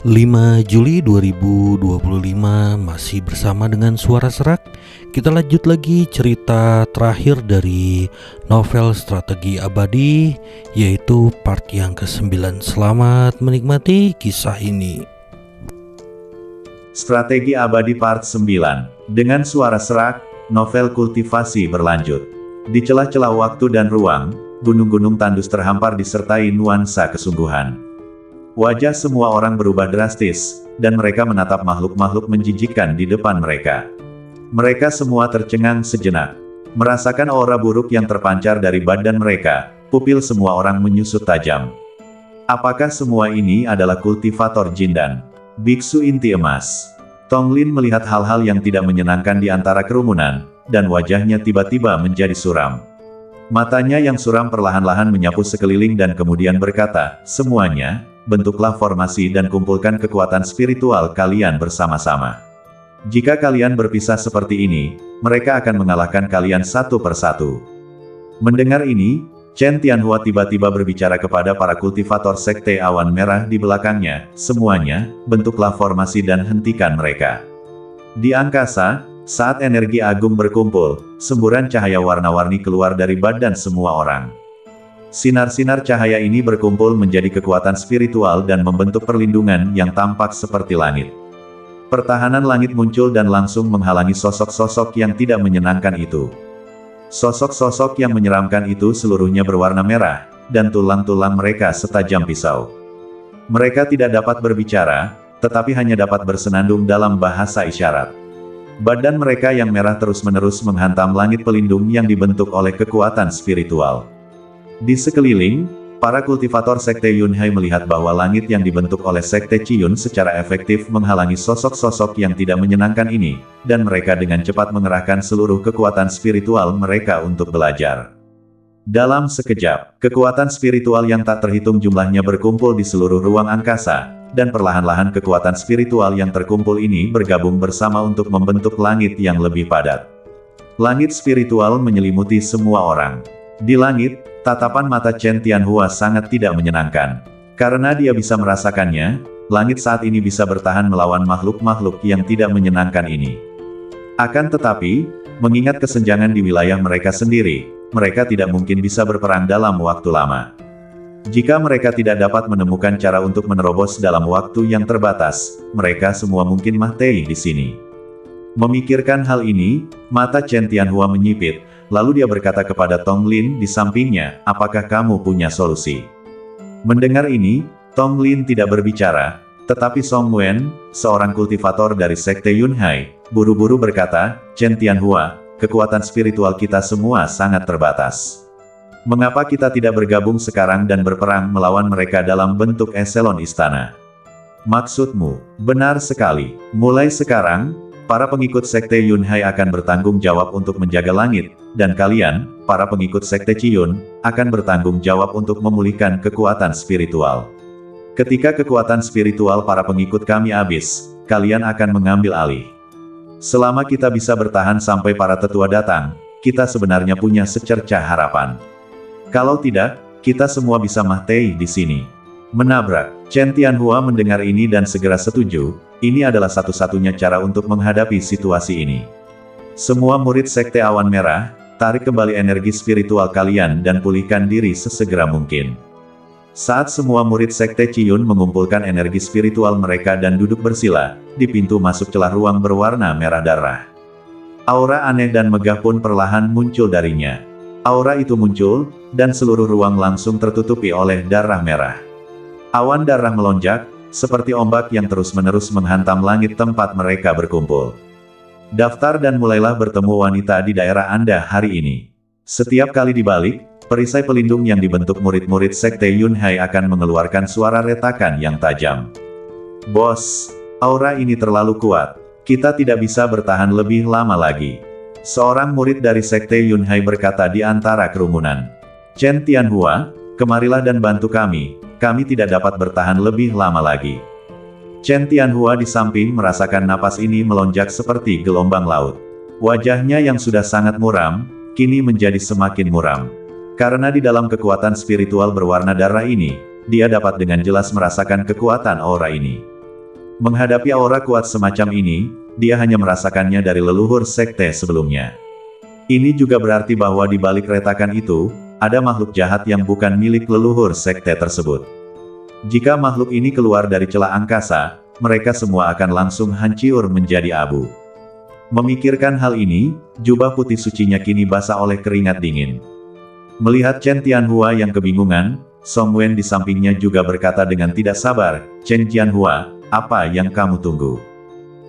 5 Juli 2025 masih bersama dengan Suara Serak. Kita lanjut lagi cerita terakhir dari novel Strategi Abadi, yaitu part yang ke-9. Selamat menikmati kisah ini. Strategi Abadi part 9. Dengan Suara Serak, novel kultivasi berlanjut. Di celah-celah waktu dan ruang, gunung-gunung tandus terhampar disertai nuansa kesungguhan. Wajah semua orang berubah drastis, dan mereka menatap makhluk-makhluk menjijikkan di depan mereka. Mereka semua tercengang sejenak, merasakan aura buruk yang terpancar dari badan mereka. Pupil semua orang menyusut tajam. Apakah semua ini adalah kultivator Jindan? Biksu inti emas. Tonglin melihat hal-hal yang tidak menyenangkan di antara kerumunan, dan wajahnya tiba-tiba menjadi suram. Matanya yang suram perlahan-lahan menyapu sekeliling dan kemudian berkata, "Semuanya, bentuklah formasi dan kumpulkan kekuatan spiritual kalian bersama-sama. Jika kalian berpisah seperti ini, mereka akan mengalahkan kalian satu persatu." Mendengar ini, Chen Tianhua tiba-tiba berbicara kepada para kultivator Sekte Awan Merah di belakangnya, "Semuanya, bentuklah formasi dan hentikan mereka." Di angkasa, saat energi agung berkumpul, semburan cahaya warna-warni keluar dari badan semua orang. Sinar-sinar cahaya ini berkumpul menjadi kekuatan spiritual dan membentuk perlindungan yang tampak seperti langit. Pertahanan langit muncul dan langsung menghalangi sosok-sosok yang tidak menyenangkan itu. Sosok-sosok yang menyeramkan itu seluruhnya berwarna merah, dan tulang-tulang mereka setajam pisau. Mereka tidak dapat berbicara, tetapi hanya dapat bersenandung dalam bahasa isyarat. Badan mereka yang merah terus-menerus menghantam langit pelindung yang dibentuk oleh kekuatan spiritual. Di sekeliling, para kultivator Sekte Yunhai melihat bahwa langit yang dibentuk oleh Sekte Ciyun secara efektif menghalangi sosok-sosok yang tidak menyenangkan ini, dan mereka dengan cepat mengerahkan seluruh kekuatan spiritual mereka untuk belajar. Dalam sekejap, kekuatan spiritual yang tak terhitung jumlahnya berkumpul di seluruh ruang angkasa, dan perlahan-lahan kekuatan spiritual yang terkumpul ini bergabung bersama untuk membentuk langit yang lebih padat. Langit spiritual menyelimuti semua orang. Di langit, tatapan mata Chen Tianhua sangat tidak menyenangkan. Karena dia bisa merasakannya, langit saat ini bisa bertahan melawan makhluk-makhluk yang tidak menyenangkan ini. Akan tetapi, mengingat kesenjangan di wilayah mereka sendiri, mereka tidak mungkin bisa berperang dalam waktu lama. Jika mereka tidak dapat menemukan cara untuk menerobos dalam waktu yang terbatas, mereka semua mungkin mati di sini. Memikirkan hal ini, mata Chen Tianhua menyipit. Lalu dia berkata kepada Tonglin di sampingnya, "Apakah kamu punya solusi?" Mendengar ini, Tonglin tidak berbicara, tetapi Song Wen, seorang kultivator dari Sekte Yunhai, buru-buru berkata, "Chen Tianhua, kekuatan spiritual kita semua sangat terbatas. Mengapa kita tidak bergabung sekarang dan berperang melawan mereka dalam bentuk eselon istana?" "Maksudmu, benar sekali. Mulai sekarang, para pengikut Sekte Yunhai akan bertanggung jawab untuk menjaga langit, dan kalian, para pengikut Sekte Ciyun, akan bertanggung jawab untuk memulihkan kekuatan spiritual. Ketika kekuatan spiritual para pengikut kami habis, kalian akan mengambil alih. Selama kita bisa bertahan sampai para tetua datang, kita sebenarnya punya secercah harapan. Kalau tidak, kita semua bisa mati di sini." Menabrak. Chen Tianhua mendengar ini dan segera setuju. Ini adalah satu-satunya cara untuk menghadapi situasi ini. "Semua murid Sekte Awan Merah, tarik kembali energi spiritual kalian dan pulihkan diri sesegera mungkin." Saat semua murid Sekte Ciyun mengumpulkan energi spiritual mereka dan duduk bersila, di pintu masuk celah ruang berwarna merah darah. Aura aneh dan megah pun perlahan muncul darinya. Aura itu muncul, dan seluruh ruang langsung tertutupi oleh darah merah. Awan darah melonjak, seperti ombak yang terus-menerus menghantam langit tempat mereka berkumpul. Daftar dan mulailah bertemu wanita di daerah Anda hari ini. Setiap kali dibalik, perisai pelindung yang dibentuk murid-murid Sekte Yunhai akan mengeluarkan suara retakan yang tajam. "Bos, aura ini terlalu kuat. Kita tidak bisa bertahan lebih lama lagi," seorang murid dari Sekte Yunhai berkata di antara kerumunan. "Chen Tianhua, kemarilah dan bantu kami tidak dapat bertahan lebih lama lagi." Chen Tianhua di samping merasakan napas ini melonjak seperti gelombang laut. Wajahnya yang sudah sangat muram, kini menjadi semakin muram. Karena di dalam kekuatan spiritual berwarna darah ini, dia dapat dengan jelas merasakan kekuatan aura ini. Menghadapi aura kuat semacam ini, dia hanya merasakannya dari leluhur sekte sebelumnya. Ini juga berarti bahwa di balik retakan itu, ada makhluk jahat yang bukan milik leluhur sekte tersebut. Jika makhluk ini keluar dari celah angkasa, mereka semua akan langsung hancur menjadi abu. Memikirkan hal ini, jubah putih sucinya kini basah oleh keringat dingin. Melihat Chen Tianhua yang kebingungan, Song Wen di sampingnya juga berkata dengan tidak sabar, "Chen Tianhua, apa yang kamu tunggu?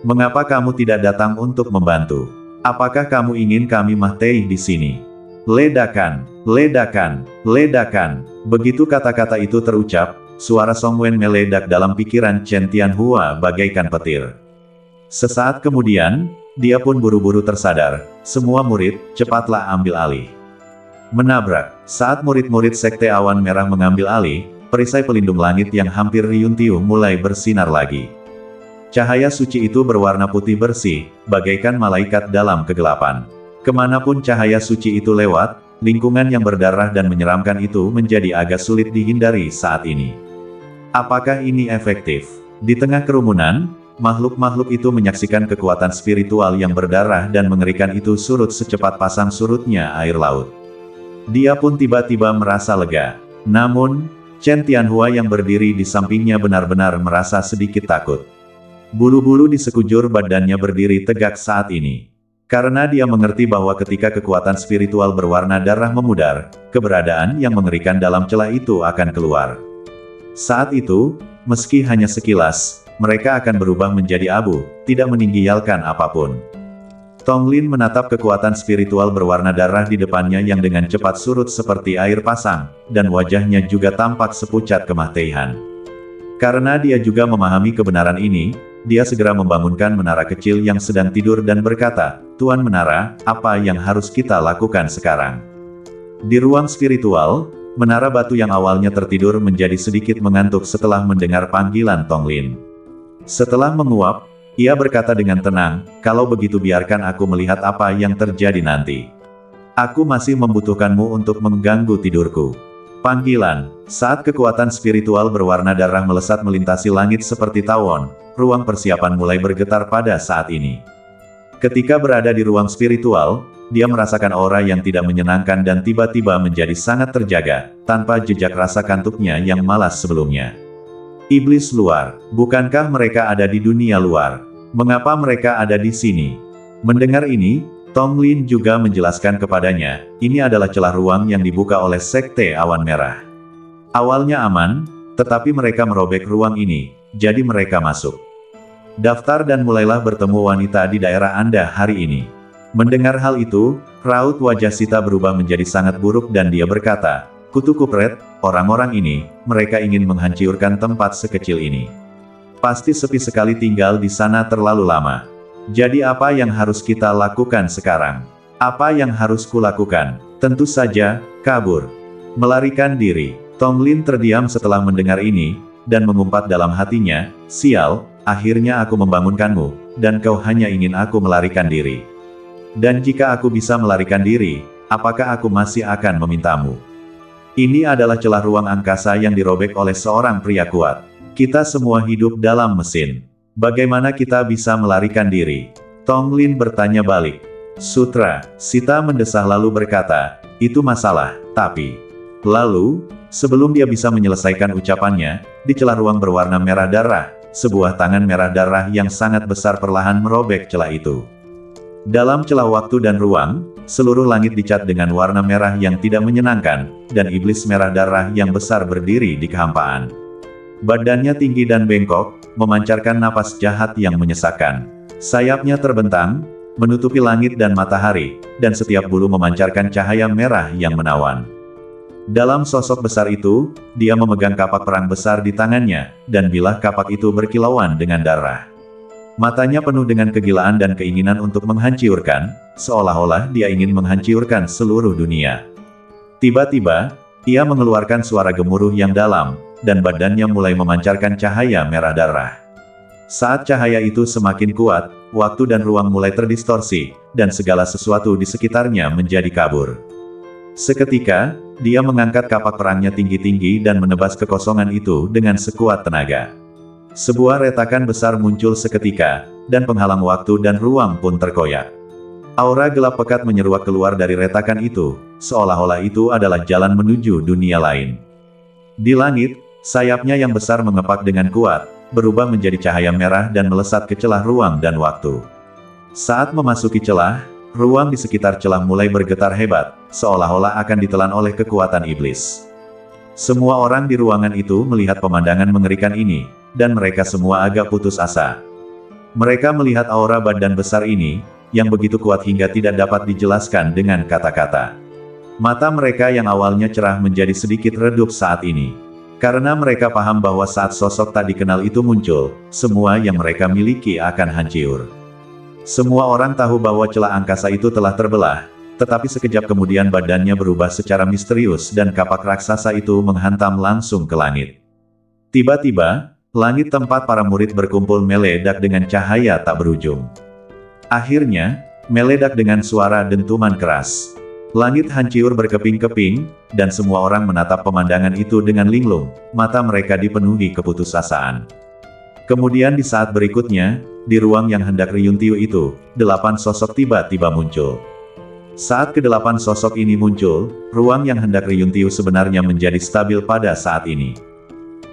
Mengapa kamu tidak datang untuk membantu? Apakah kamu ingin kami mati di sini?" Ledakan, ledakan, ledakan. Begitu kata-kata itu terucap, suara Song Wen meledak dalam pikiran Chen Tianhua bagaikan petir. Sesaat kemudian, dia pun buru-buru tersadar, "Semua murid, cepatlah ambil alih." Menabrak. Saat murid-murid Sekte Awan Merah mengambil alih, perisai pelindung langit yang hampir riuntiu mulai bersinar lagi. Cahaya suci itu berwarna putih bersih, bagaikan malaikat dalam kegelapan. Kemanapun cahaya suci itu lewat, lingkungan yang berdarah dan menyeramkan itu menjadi agak sulit dihindari saat ini. Apakah ini efektif? Di tengah kerumunan, makhluk-makhluk itu menyaksikan kekuatan spiritual yang berdarah dan mengerikan itu surut secepat pasang surutnya air laut. Dia pun tiba-tiba merasa lega. Namun, Chen Tianhua yang berdiri di sampingnya benar-benar merasa sedikit takut. Bulu-bulu di sekujur badannya berdiri tegak saat ini. Karena dia mengerti bahwa ketika kekuatan spiritual berwarna darah memudar, keberadaan yang mengerikan dalam celah itu akan keluar. Saat itu, meski hanya sekilas, mereka akan berubah menjadi abu, tidak meninggalkan apapun. Tong Lin menatap kekuatan spiritual berwarna darah di depannya yang dengan cepat surut seperti air pasang, dan wajahnya juga tampak sepucat kematian. Karena dia juga memahami kebenaran ini, dia segera membangunkan menara kecil yang sedang tidur dan berkata, "Tuan Menara, apa yang harus kita lakukan sekarang?" Di ruang spiritual, menara batu yang awalnya tertidur menjadi sedikit mengantuk setelah mendengar panggilan Tong Lin. Setelah menguap, ia berkata dengan tenang, "Kalau begitu biarkan aku melihat apa yang terjadi nanti. Aku masih membutuhkanmu untuk mengganggu tidurku." Panggilan. Saat kekuatan spiritual berwarna darah melesat melintasi langit seperti tawon, ruang persiapan mulai bergetar pada saat ini. Ketika berada di ruang spiritual, dia merasakan aura yang tidak menyenangkan dan tiba-tiba menjadi sangat terjaga, tanpa jejak rasa kantuknya yang malas sebelumnya. Iblis luar, bukankah mereka ada di dunia luar? Mengapa mereka ada di sini? Mendengar ini, Tong Lin juga menjelaskan kepadanya, ini adalah celah ruang yang dibuka oleh Sekte Awan Merah. Awalnya aman, tetapi mereka merobek ruang ini, jadi mereka masuk. Daftar dan mulailah bertemu wanita di daerah Anda hari ini. Mendengar hal itu, raut wajah Sita berubah menjadi sangat buruk dan dia berkata, "Kutu Kupret, orang-orang ini, mereka ingin menghancurkan tempat sekecil ini. Pasti sepi sekali tinggal di sana terlalu lama. Jadi apa yang harus kita lakukan sekarang? Apa yang harus kulakukan? Tentu saja, kabur. Melarikan diri." Tong Lin terdiam setelah mendengar ini, dan mengumpat dalam hatinya, "Sial, akhirnya aku membangunkanmu, dan kau hanya ingin aku melarikan diri. Dan jika aku bisa melarikan diri, apakah aku masih akan memintamu?" Ini adalah celah ruang angkasa yang dirobek oleh seorang pria kuat. Kita semua hidup dalam mesin. Bagaimana kita bisa melarikan diri? Tong Lin bertanya balik. "Sutra," Sita mendesah lalu berkata, "itu masalah, tapi..." Lalu, sebelum dia bisa menyelesaikan ucapannya, di celah ruang berwarna merah darah, sebuah tangan merah darah yang sangat besar perlahan merobek celah itu. Dalam celah waktu dan ruang, seluruh langit dicat dengan warna merah yang tidak menyenangkan, dan iblis merah darah yang besar berdiri di kehampaan. Badannya tinggi dan bengkok, memancarkan napas jahat yang menyesakkan. Sayapnya terbentang, menutupi langit dan matahari, dan setiap bulu memancarkan cahaya merah yang menawan. Dalam sosok besar itu, dia memegang kapak perang besar di tangannya, dan bilah kapak itu berkilauan dengan darah. Matanya penuh dengan kegilaan dan keinginan untuk menghancurkan, seolah-olah dia ingin menghancurkan seluruh dunia. Tiba-tiba, ia mengeluarkan suara gemuruh yang dalam, dan badannya mulai memancarkan cahaya merah darah. Saat cahaya itu semakin kuat, waktu dan ruang mulai terdistorsi, dan segala sesuatu di sekitarnya menjadi kabur. Seketika, dia mengangkat kapak perangnya tinggi-tinggi dan menebas kekosongan itu dengan sekuat tenaga. Sebuah retakan besar muncul seketika, dan penghalang waktu dan ruang pun terkoyak. Aura gelap pekat menyeruak keluar dari retakan itu, seolah-olah itu adalah jalan menuju dunia lain. Di langit, sayapnya yang besar mengepak dengan kuat, berubah menjadi cahaya merah dan melesat ke celah ruang dan waktu. Saat memasuki celah, ruang di sekitar celah mulai bergetar hebat, seolah-olah akan ditelan oleh kekuatan iblis. Semua orang di ruangan itu melihat pemandangan mengerikan ini, dan mereka semua agak putus asa. Mereka melihat aura badan besar ini, yang begitu kuat hingga tidak dapat dijelaskan dengan kata-kata. Mata mereka yang awalnya cerah menjadi sedikit redup saat ini. Karena mereka paham bahwa saat sosok tak dikenal itu muncul, semua yang mereka miliki akan hancur. Semua orang tahu bahwa celah angkasa itu telah terbelah, tetapi sekejap kemudian badannya berubah secara misterius dan kapak raksasa itu menghantam langsung ke langit. Tiba-tiba, langit tempat para murid berkumpul meledak dengan cahaya tak berujung. Akhirnya, meledak dengan suara dentuman keras. Langit hancur berkeping-keping, dan semua orang menatap pemandangan itu dengan linglung, mata mereka dipenuhi keputusasaan. Kemudian di saat berikutnya, di ruang yang hendak riuntiu itu, 8 sosok tiba-tiba muncul. Saat ke-8 sosok ini muncul, ruang yang hendak riuntiu sebenarnya menjadi stabil pada saat ini.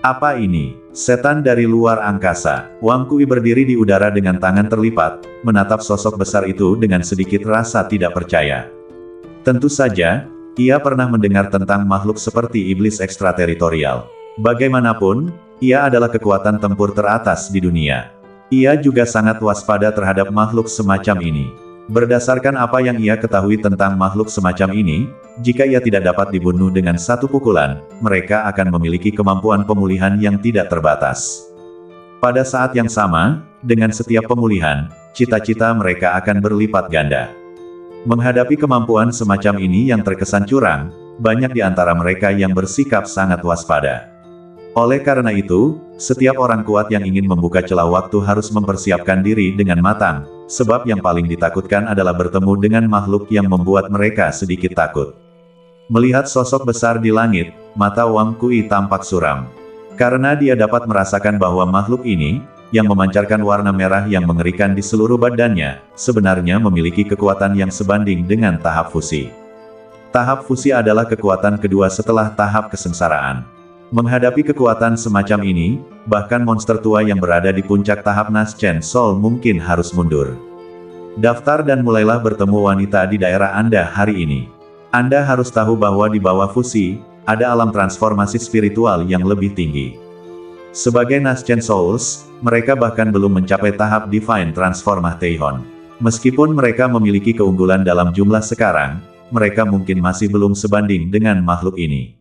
Apa ini? Setan dari luar angkasa. Wang Kui berdiri di udara dengan tangan terlipat, menatap sosok besar itu dengan sedikit rasa tidak percaya. Tentu saja, ia pernah mendengar tentang makhluk seperti iblis ekstrateritorial. Bagaimanapun, ia adalah kekuatan tempur teratas di dunia. Ia juga sangat waspada terhadap makhluk semacam ini. Berdasarkan apa yang ia ketahui tentang makhluk semacam ini, jika ia tidak dapat dibunuh dengan satu pukulan, mereka akan memiliki kemampuan pemulihan yang tidak terbatas. Pada saat yang sama, dengan setiap pemulihan, cita-cita mereka akan berlipat ganda. Menghadapi kemampuan semacam ini yang terkesan curang, banyak di antara mereka yang bersikap sangat waspada. Oleh karena itu, setiap orang kuat yang ingin membuka celah waktu harus mempersiapkan diri dengan matang, sebab yang paling ditakutkan adalah bertemu dengan makhluk yang membuat mereka sedikit takut. Melihat sosok besar di langit, mata Wang Kui tampak suram. Karena dia dapat merasakan bahwa makhluk ini, yang memancarkan warna merah yang mengerikan di seluruh badannya, sebenarnya memiliki kekuatan yang sebanding dengan tahap fusi. Tahap fusi adalah kekuatan kedua setelah tahap kesengsaraan. Menghadapi kekuatan semacam ini, bahkan monster tua yang berada di puncak tahap Naschen Soul mungkin harus mundur. Daftar dan mulailah bertemu wanita di daerah Anda hari ini. Anda harus tahu bahwa di bawah fusi, ada alam transformasi spiritual yang lebih tinggi. Sebagai Naschen Souls, mereka bahkan belum mencapai tahap Divine Transformation. Meskipun mereka memiliki keunggulan dalam jumlah sekarang, mereka mungkin masih belum sebanding dengan makhluk ini.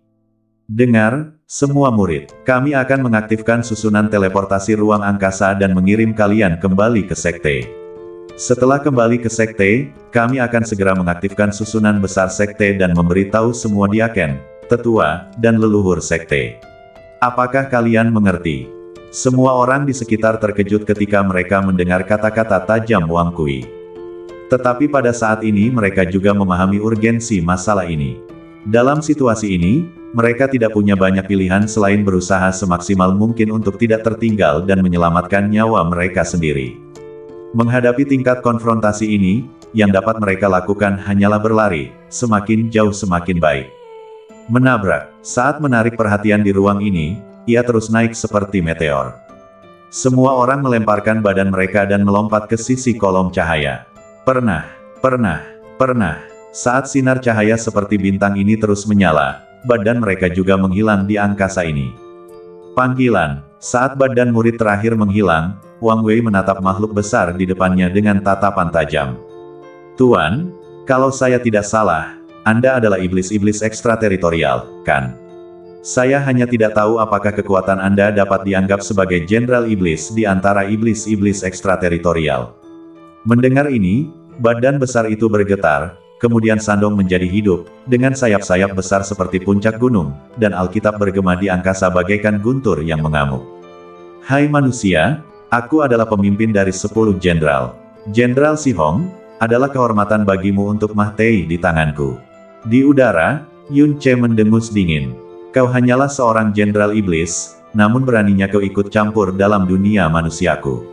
Dengar, semua murid, kami akan mengaktifkan susunan teleportasi ruang angkasa dan mengirim kalian kembali ke sekte. Setelah kembali ke sekte, kami akan segera mengaktifkan susunan besar sekte dan memberitahu semua diaken, tetua, dan leluhur sekte. Apakah kalian mengerti? Semua orang di sekitar terkejut ketika mereka mendengar kata-kata tajam Wang Kui. Tetapi pada saat ini mereka juga memahami urgensi masalah ini. Dalam situasi ini, mereka tidak punya banyak pilihan selain berusaha semaksimal mungkin untuk tidak tertinggal dan menyelamatkan nyawa mereka sendiri. Menghadapi tingkat konfrontasi ini, yang dapat mereka lakukan hanyalah berlari, semakin jauh semakin baik. Menabrak, saat menarik perhatian di ruang ini, ia terus naik seperti meteor. Semua orang melemparkan badan mereka dan melompat ke sisi kolom cahaya. Pernah. Saat sinar cahaya seperti bintang ini terus menyala, badan mereka juga menghilang di angkasa ini. Panggilan. Saat badan murid terakhir menghilang, Wang Wei menatap makhluk besar di depannya dengan tatapan tajam. Tuan, kalau saya tidak salah, Anda adalah iblis-iblis ekstrateritorial, kan? Saya hanya tidak tahu apakah kekuatan Anda dapat dianggap sebagai jenderal iblis di antara iblis-iblis ekstrateritorial. Mendengar ini, badan besar itu bergetar, kemudian sandong menjadi hidup, dengan sayap-sayap besar seperti puncak gunung, dan Alkitab bergema di angkasa bagaikan guntur yang mengamuk. Hai manusia, aku adalah pemimpin dari 10 jenderal. Jenderal Si Hong, adalah kehormatan bagimu untuk mahtei di tanganku. Di udara, Yun Che mendengus dingin. Kau hanyalah seorang jenderal iblis, namun beraninya kau ikut campur dalam dunia manusiaku.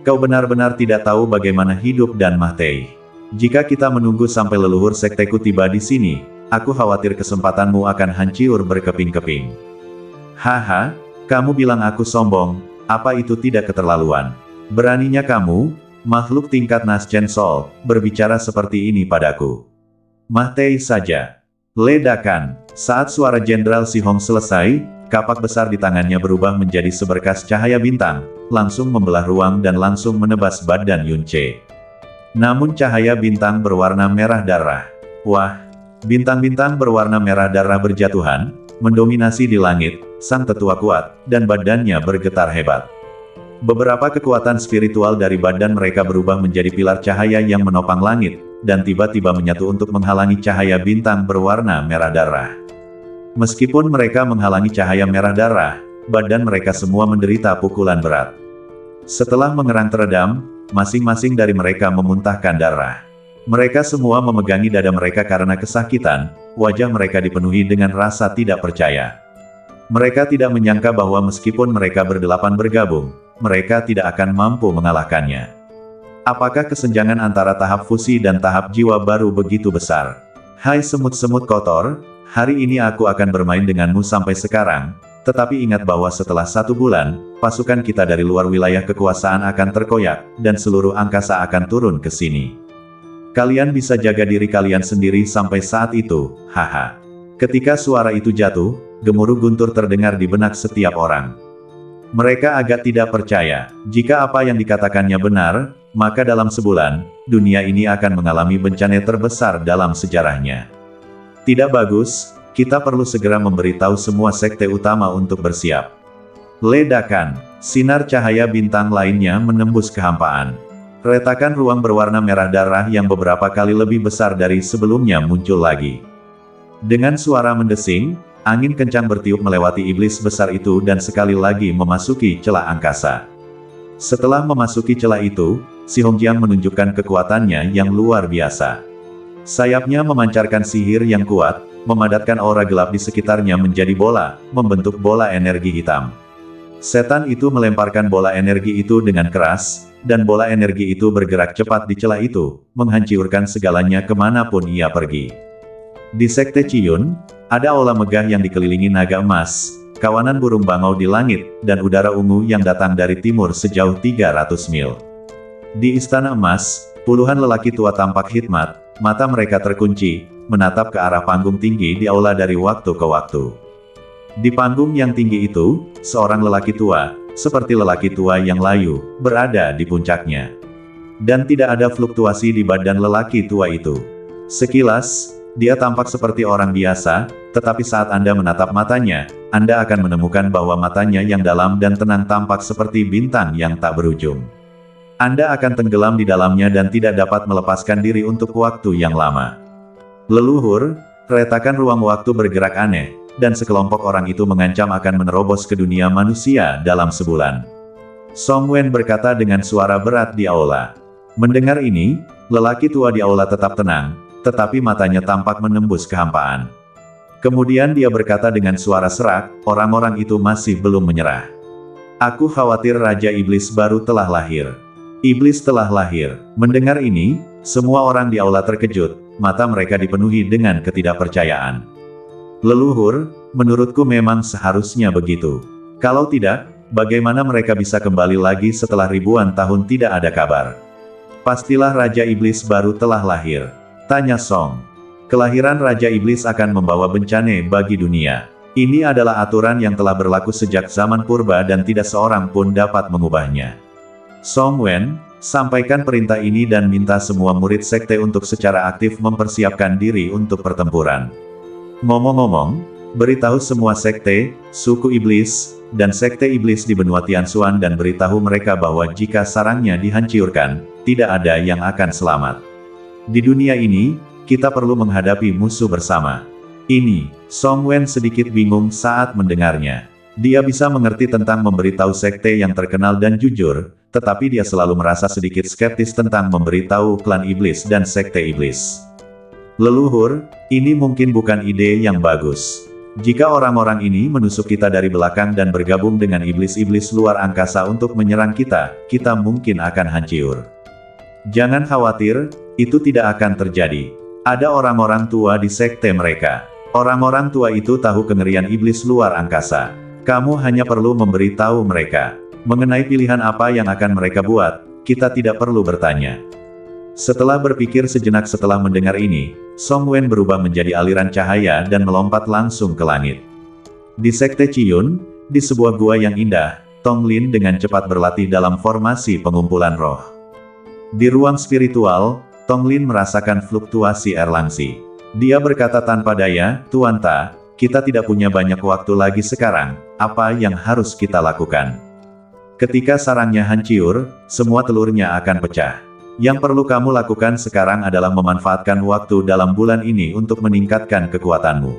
Kau benar-benar tidak tahu bagaimana hidup dan mati. Jika kita menunggu sampai leluhur sekteku tiba di sini, aku khawatir kesempatanmu akan hancur berkeping-keping. Haha, kamu bilang aku sombong, apa itu tidak keterlaluan? Beraninya kamu, makhluk tingkat Naschen Sol, berbicara seperti ini padaku. Mati saja. Ledakan. Saat suara Jenderal Si Hong selesai, kapak besar di tangannya berubah menjadi seberkas cahaya bintang, langsung membelah ruang dan langsung menebas badan Yun Ce. Namun cahaya bintang berwarna merah darah. Wah, bintang-bintang berwarna merah darah berjatuhan, mendominasi di langit, sang tetua kuat, dan badannya bergetar hebat. Beberapa kekuatan spiritual dari badan mereka berubah menjadi pilar cahaya yang menopang langit, dan tiba-tiba menyatu untuk menghalangi cahaya bintang berwarna merah darah. Meskipun mereka menghalangi cahaya merah darah, badan mereka semua menderita pukulan berat. Setelah mengerang teredam, masing-masing dari mereka memuntahkan darah. Mereka semua memegangi dada mereka karena kesakitan, wajah mereka dipenuhi dengan rasa tidak percaya. Mereka tidak menyangka bahwa meskipun mereka berdelapan bergabung, mereka tidak akan mampu mengalahkannya. Apakah kesenjangan antara tahap fusi dan tahap jiwa baru begitu besar? Hai semut-semut kotor, hari ini aku akan bermain denganmu sampai sekarang, tetapi ingat bahwa setelah 1 bulan, pasukan kita dari luar wilayah kekuasaan akan terkoyak, dan seluruh angkasa akan turun ke sini. Kalian bisa jaga diri kalian sendiri sampai saat itu, haha. Ketika suara itu jatuh, gemuruh guntur terdengar di benak setiap orang. Mereka agak tidak percaya, jika apa yang dikatakannya benar, maka dalam sebulan, dunia ini akan mengalami bencana terbesar dalam sejarahnya. Tidak bagus. Kita perlu segera memberitahu semua sekte utama untuk bersiap. Ledakan. Sinar cahaya bintang lainnya menembus kehampaan. Retakan ruang berwarna merah darah yang beberapa kali lebih besar dari sebelumnya muncul lagi. Dengan suara mendesing, angin kencang bertiup melewati iblis besar itu dan sekali lagi memasuki celah angkasa. Setelah memasuki celah itu, Si Hongjiang menunjukkan kekuatannya yang luar biasa. Sayapnya memancarkan sihir yang kuat, memadatkan aura gelap di sekitarnya menjadi bola, membentuk bola energi hitam. Setan itu melemparkan bola energi itu dengan keras, dan bola energi itu bergerak cepat di celah itu, menghancurkan segalanya kemanapun ia pergi. Di Sekte Ciyun, ada aula megah yang dikelilingi naga emas, kawanan burung bangau di langit, dan udara ungu yang datang dari timur sejauh 300 mil. Di Istana Emas, puluhan lelaki tua tampak hikmat, mata mereka terkunci, menatap ke arah panggung tinggi di aula dari waktu ke waktu. Di panggung yang tinggi itu, seorang lelaki tua, seperti lelaki tua yang layu, berada di puncaknya. Dan tidak ada fluktuasi di badan lelaki tua itu. Sekilas, dia tampak seperti orang biasa, tetapi saat Anda menatap matanya, Anda akan menemukan bahwa matanya yang dalam dan tenang tampak seperti bintang yang tak berujung. Anda akan tenggelam di dalamnya dan tidak dapat melepaskan diri untuk waktu yang lama. Leluhur, retakan ruang waktu bergerak aneh, dan sekelompok orang itu mengancam akan menerobos ke dunia manusia dalam sebulan. Song Wen berkata dengan suara berat di aula. Mendengar ini, lelaki tua di aula tetap tenang, tetapi matanya tampak menembus kehampaan. Kemudian dia berkata dengan suara serak, orang-orang itu masih belum menyerah. Aku khawatir Raja Iblis baru telah lahir. Iblis telah lahir. Mendengar ini, semua orang di aula terkejut, mata mereka dipenuhi dengan ketidakpercayaan. Leluhur, menurutku memang seharusnya begitu. Kalau tidak, bagaimana mereka bisa kembali lagi setelah ribuan tahun tidak ada kabar? Pastilah Raja Iblis baru telah lahir. Tanya Song. Kelahiran Raja Iblis akan membawa bencana bagi dunia. Ini adalah aturan yang telah berlaku sejak zaman purba dan tidak seorang pun dapat mengubahnya. Song Wen, sampaikan perintah ini dan minta semua murid sekte untuk secara aktif mempersiapkan diri untuk pertempuran. Ngomong-ngomong, beritahu semua sekte, suku iblis, dan sekte iblis di benua Tianxuan dan beritahu mereka bahwa jika sarangnya dihancurkan, tidak ada yang akan selamat. Di dunia ini, kita perlu menghadapi musuh bersama. Ini, Song Wen sedikit bingung saat mendengarnya. Dia bisa mengerti tentang memberitahu sekte yang terkenal dan jujur, tetapi dia selalu merasa sedikit skeptis tentang memberitahu klan iblis dan sekte iblis. Leluhur, ini mungkin bukan ide yang bagus. Jika orang-orang ini menusuk kita dari belakang dan bergabung dengan iblis-iblis luar angkasa untuk menyerang kita, kita mungkin akan hancur. Jangan khawatir, itu tidak akan terjadi. Ada orang-orang tua di sekte mereka. Orang-orang tua itu tahu kengerian iblis luar angkasa. Kamu hanya perlu memberitahu mereka. Mengenai pilihan apa yang akan mereka buat, kita tidak perlu bertanya. Setelah berpikir sejenak setelah mendengar ini, Song Wen berubah menjadi aliran cahaya dan melompat langsung ke langit. Di sekte Ciyun, di sebuah gua yang indah, Tong Lin dengan cepat berlatih dalam formasi pengumpulan roh. Di ruang spiritual, Tong Lin merasakan fluktuasi Erlangsi. Dia berkata tanpa daya, "Tuan Ta, kita tidak punya banyak waktu lagi sekarang, apa yang harus kita lakukan?" Ketika sarangnya hancur, semua telurnya akan pecah. Yang perlu kamu lakukan sekarang adalah memanfaatkan waktu dalam bulan ini untuk meningkatkan kekuatanmu.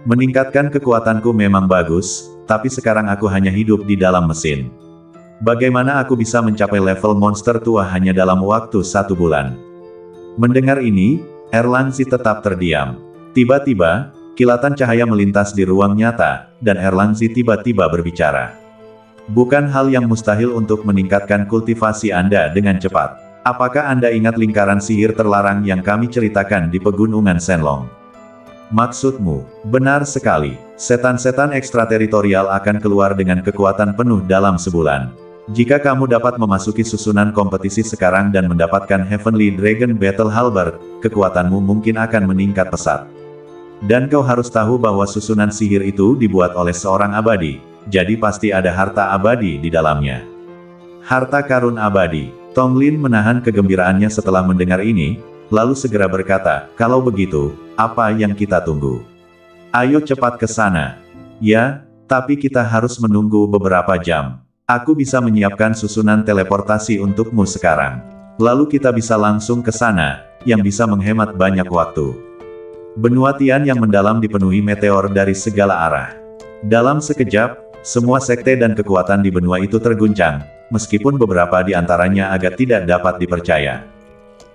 Meningkatkan kekuatanku memang bagus, tapi sekarang aku hanya hidup di dalam mesin. Bagaimana aku bisa mencapai level monster tua hanya dalam waktu 1 bulan? Mendengar ini, Erlangsi tetap terdiam. Tiba-tiba, kilatan cahaya melintas di ruang nyata, dan Erlangsi tiba-tiba berbicara. Bukan hal yang mustahil untuk meningkatkan kultivasi Anda dengan cepat. Apakah Anda ingat lingkaran sihir terlarang yang kami ceritakan di pegunungan Shenlong? Maksudmu, benar sekali. Setan-setan ekstrateritorial akan keluar dengan kekuatan penuh dalam sebulan. Jika kamu dapat memasuki susunan kompetisi sekarang dan mendapatkan Heavenly Dragon Battle Halberd, kekuatanmu mungkin akan meningkat pesat. Dan kau harus tahu bahwa susunan sihir itu dibuat oleh seorang abadi, jadi pasti ada harta abadi di dalamnya. Harta karun abadi. Tong Lin menahan kegembiraannya setelah mendengar ini, lalu segera berkata, "Kalau begitu, apa yang kita tunggu? Ayo cepat ke sana." "Ya, tapi kita harus menunggu beberapa jam. Aku bisa menyiapkan susunan teleportasi untukmu sekarang. Lalu kita bisa langsung ke sana, yang bisa menghemat banyak waktu." Benua Tian yang mendalam dipenuhi meteor dari segala arah. Dalam sekejap, semua sekte dan kekuatan di benua itu terguncang, meskipun beberapa di antaranya agak tidak dapat dipercaya.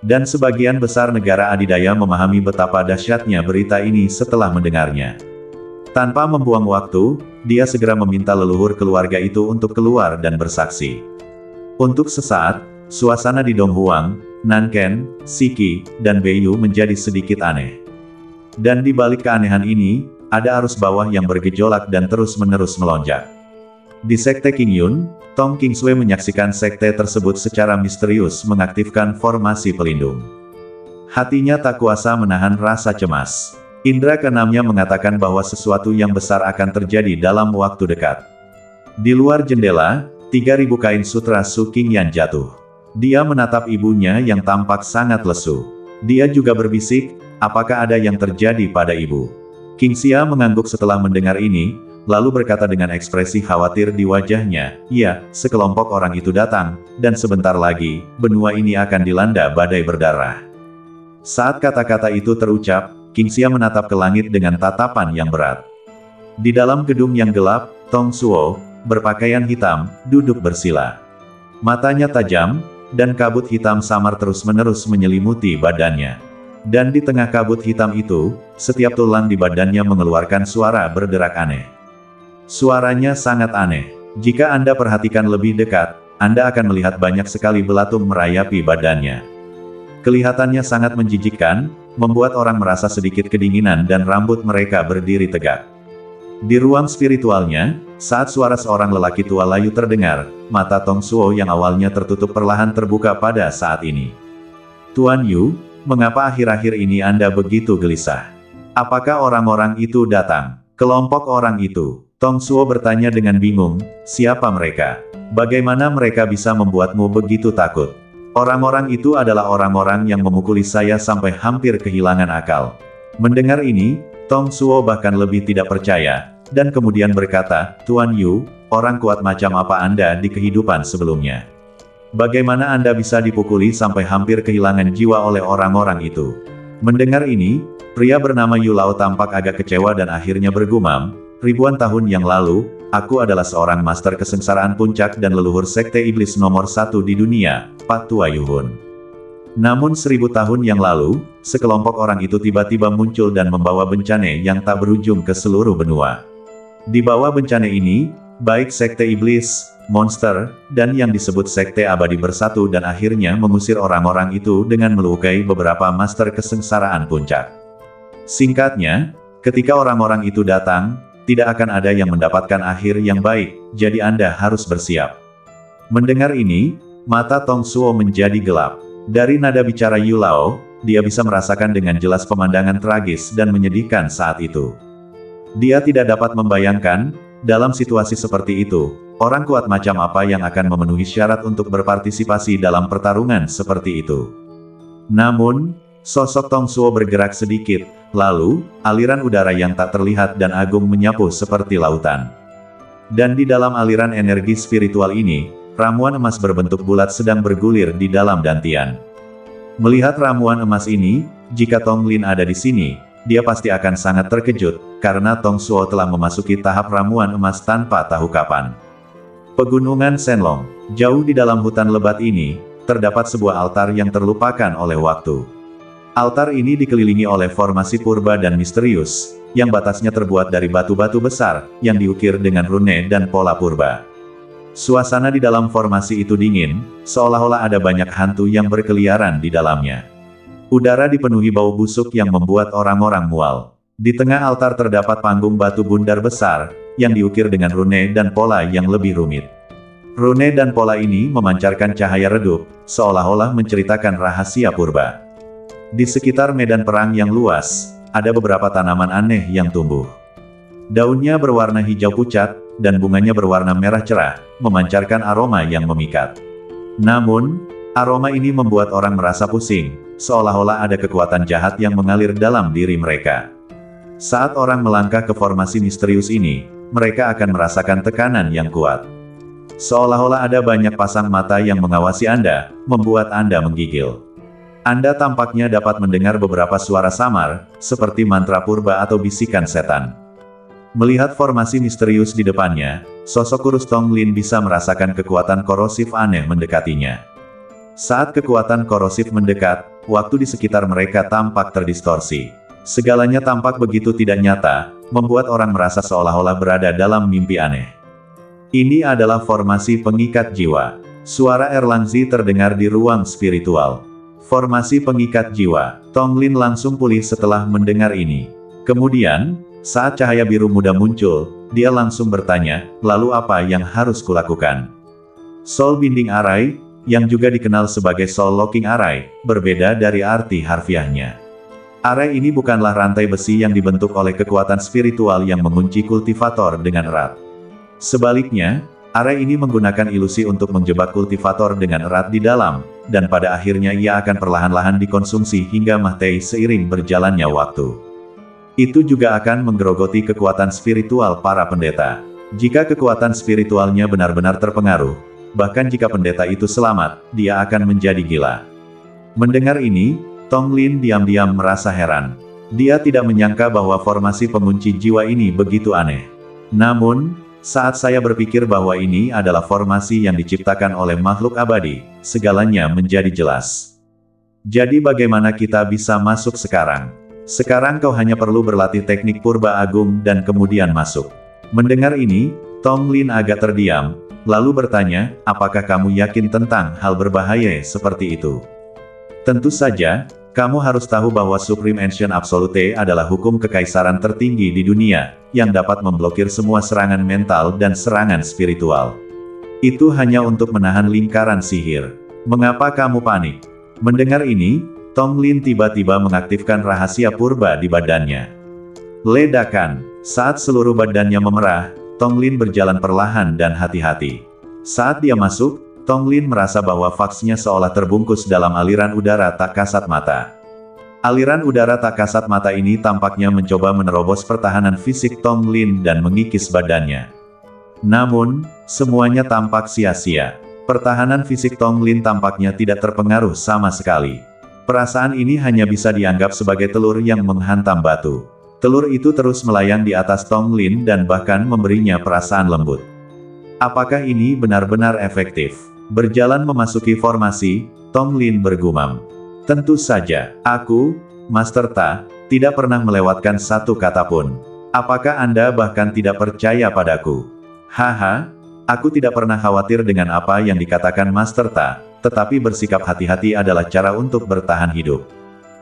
Dan sebagian besar negara adidaya memahami betapa dahsyatnya berita ini setelah mendengarnya. Tanpa membuang waktu, dia segera meminta leluhur keluarga itu untuk keluar dan bersaksi. Untuk sesaat, suasana di Donghuang, Nanken, Siki, dan Beiyu menjadi sedikit aneh. Dan di balik keanehan ini, ada arus bawah yang bergejolak dan terus-menerus melonjak. Di sekte Qingyun, Tong Qingsui menyaksikan sekte tersebut secara misterius mengaktifkan formasi pelindung. Hatinya tak kuasa menahan rasa cemas. Indra keenamnya mengatakan bahwa sesuatu yang besar akan terjadi dalam waktu dekat. Di luar jendela, 3.000 kain sutra Su Qingyan jatuh. Dia menatap ibunya yang tampak sangat lesu. Dia juga berbisik, "Apakah ada yang terjadi pada ibu?" Qingxia mengangguk setelah mendengar ini, lalu berkata dengan ekspresi khawatir di wajahnya, "Ya, sekelompok orang itu datang, dan sebentar lagi, benua ini akan dilanda badai berdarah." Saat kata-kata itu terucap, Qingxia menatap ke langit dengan tatapan yang berat. Di dalam gedung yang gelap, Tong Suo, berpakaian hitam, duduk bersila. Matanya tajam, dan kabut hitam samar terus-menerus menyelimuti badannya. Dan di tengah kabut hitam itu, setiap tulang di badannya mengeluarkan suara berderak aneh. Suaranya sangat aneh. Jika Anda perhatikan lebih dekat, Anda akan melihat banyak sekali belatung merayapi badannya. Kelihatannya sangat menjijikkan, membuat orang merasa sedikit kedinginan dan rambut mereka berdiri tegak. Di ruang spiritualnya, saat suara seorang lelaki tua layu terdengar, mata Tong Suo yang awalnya tertutup perlahan terbuka pada saat ini. "Tuan Yu, mengapa akhir-akhir ini Anda begitu gelisah? Apakah orang-orang itu datang?" "Kelompok orang itu," Tong Suo bertanya dengan bingung, "siapa mereka? Bagaimana mereka bisa membuatmu begitu takut?" "Orang-orang itu adalah orang-orang yang memukuli saya sampai hampir kehilangan akal." Mendengar ini, Tong Suo bahkan lebih tidak percaya, dan kemudian berkata, "Tuan Yu, orang kuat macam apa Anda di kehidupan sebelumnya? Bagaimana Anda bisa dipukuli sampai hampir kehilangan jiwa oleh orang-orang itu?" Mendengar ini, pria bernama Yu Lao tampak agak kecewa dan akhirnya bergumam, "Ribuan tahun yang lalu, aku adalah seorang master kesengsaraan puncak dan leluhur sekte iblis nomor 1 di dunia, Pak Tua Yuhun. Namun 1000 tahun yang lalu, sekelompok orang itu tiba-tiba muncul dan membawa bencana yang tak berujung ke seluruh benua. Di bawah bencana ini, baik sekte iblis, monster, dan yang disebut sekte abadi bersatu dan akhirnya mengusir orang-orang itu dengan melukai beberapa master kesengsaraan puncak. Singkatnya, ketika orang-orang itu datang, tidak akan ada yang mendapatkan akhir yang baik, jadi Anda harus bersiap. Mendengar ini, mata Tong Suo menjadi gelap. Dari nada bicara Yu Lao, dia bisa merasakan dengan jelas pemandangan tragis dan menyedihkan saat itu. Dia tidak dapat membayangkan, dalam situasi seperti itu, orang kuat macam apa yang akan memenuhi syarat untuk berpartisipasi dalam pertarungan seperti itu. Namun, sosok Tong Suo bergerak sedikit, lalu, aliran udara yang tak terlihat dan agung menyapu seperti lautan. Dan di dalam aliran energi spiritual ini, ramuan emas berbentuk bulat sedang bergulir di dalam dantian. Melihat ramuan emas ini, jika Tong Lin ada di sini, dia pasti akan sangat terkejut, karena Tong Suo telah memasuki tahap ramuan emas tanpa tahu kapan. Pegunungan Shenlong, jauh di dalam hutan lebat ini, terdapat sebuah altar yang terlupakan oleh waktu. Altar ini dikelilingi oleh formasi purba dan misterius, yang batasnya terbuat dari batu-batu besar, yang diukir dengan rune dan pola purba. Suasana di dalam formasi itu dingin, seolah-olah ada banyak hantu yang berkeliaran di dalamnya. Udara dipenuhi bau busuk yang membuat orang-orang mual. Di tengah altar terdapat panggung batu bundar besar, yang diukir dengan rune dan pola yang lebih rumit. Rune dan pola ini memancarkan cahaya redup, seolah-olah menceritakan rahasia purba. Di sekitar medan perang yang luas, ada beberapa tanaman aneh yang tumbuh. Daunnya berwarna hijau pucat, dan bunganya berwarna merah cerah, memancarkan aroma yang memikat. Namun, aroma ini membuat orang merasa pusing, seolah-olah ada kekuatan jahat yang mengalir dalam diri mereka. Saat orang melangkah ke formasi misterius ini, mereka akan merasakan tekanan yang kuat. Seolah-olah ada banyak pasang mata yang mengawasi Anda, membuat Anda menggigil. Anda tampaknya dapat mendengar beberapa suara samar, seperti mantra purba atau bisikan setan. Melihat formasi misterius di depannya, sosok kurus Tong Lin bisa merasakan kekuatan korosif aneh mendekatinya. Saat kekuatan korosif mendekat, waktu di sekitar mereka tampak terdistorsi. Segalanya tampak begitu tidak nyata, membuat orang merasa seolah-olah berada dalam mimpi aneh. Ini adalah formasi pengikat jiwa. Suara Erlangzi terdengar di ruang spiritual. Formasi pengikat jiwa. Tong Lin langsung pulih setelah mendengar ini. Kemudian, saat cahaya biru muda muncul, dia langsung bertanya, lalu apa yang harus kulakukan? Soul Binding Array, yang juga dikenal sebagai Soul Locking Array, berbeda dari arti harfiahnya. Array ini bukanlah rantai besi yang dibentuk oleh kekuatan spiritual yang mengunci kultivator dengan erat. Sebaliknya, array ini menggunakan ilusi untuk menjebak kultivator dengan erat di dalam, dan pada akhirnya ia akan perlahan-lahan dikonsumsi hingga mati seiring berjalannya waktu. Itu juga akan menggerogoti kekuatan spiritual para pendeta. Jika kekuatan spiritualnya benar-benar terpengaruh, bahkan jika pendeta itu selamat, dia akan menjadi gila. Mendengar ini, Tong Lin diam-diam merasa heran. Dia tidak menyangka bahwa formasi pengunci jiwa ini begitu aneh. Namun, saat saya berpikir bahwa ini adalah formasi yang diciptakan oleh makhluk abadi, segalanya menjadi jelas. Jadi bagaimana kita bisa masuk sekarang? Sekarang kau hanya perlu berlatih teknik purba agung dan kemudian masuk. Mendengar ini, Tong Lin agak terdiam, lalu bertanya, apakah kamu yakin tentang hal berbahaya seperti itu? Tentu saja, kamu harus tahu bahwa Supreme Ancient Absolute adalah hukum kekaisaran tertinggi di dunia, yang dapat memblokir semua serangan mental dan serangan spiritual. Itu hanya untuk menahan lingkaran sihir. Mengapa kamu panik? Mendengar ini, Tong Lin tiba-tiba mengaktifkan rahasia purba di badannya. Ledakan. Saat seluruh badannya memerah, Tong Lin berjalan perlahan dan hati-hati. Saat dia masuk, Tong Lin merasa bahwa faksnya seolah terbungkus dalam aliran udara tak kasat mata. Aliran udara tak kasat mata ini tampaknya mencoba menerobos pertahanan fisik Tong Lin dan mengikis badannya. Namun, semuanya tampak sia-sia. Pertahanan fisik Tong Lin tampaknya tidak terpengaruh sama sekali. Perasaan ini hanya bisa dianggap sebagai telur yang menghantam batu. Telur itu terus melayang di atas Tong Lin dan bahkan memberinya perasaan lembut. Apakah ini benar-benar efektif? Berjalan memasuki formasi, Tong Lin bergumam. Tentu saja, aku, Master Ta, tidak pernah melewatkan satu kata pun. Apakah Anda bahkan tidak percaya padaku? Haha, aku tidak pernah khawatir dengan apa yang dikatakan Master Ta, tetapi bersikap hati-hati adalah cara untuk bertahan hidup.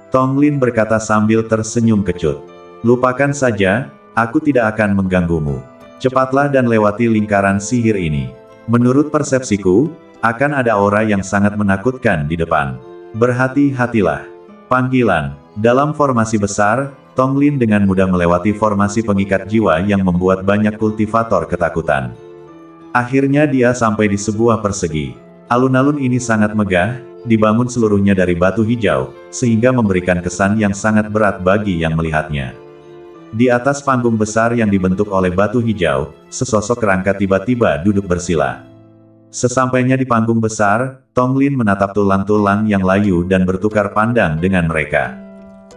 Tong Lin berkata sambil tersenyum kecut. Lupakan saja, aku tidak akan mengganggumu. Cepatlah dan lewati lingkaran sihir ini. Menurut persepsiku, akan ada aura yang sangat menakutkan di depan. Berhati-hatilah. Panggilan. Dalam formasi besar, Tong Lin dengan mudah melewati formasi pengikat jiwa yang membuat banyak kultivator ketakutan. Akhirnya dia sampai di sebuah persegi. Alun-alun ini sangat megah, dibangun seluruhnya dari batu hijau, sehingga memberikan kesan yang sangat berat bagi yang melihatnya. Di atas panggung besar yang dibentuk oleh batu hijau, sesosok kerangka tiba-tiba duduk bersila. Sesampainya di panggung besar, Tong Lin menatap tulang-tulang yang layu dan bertukar pandang dengan mereka.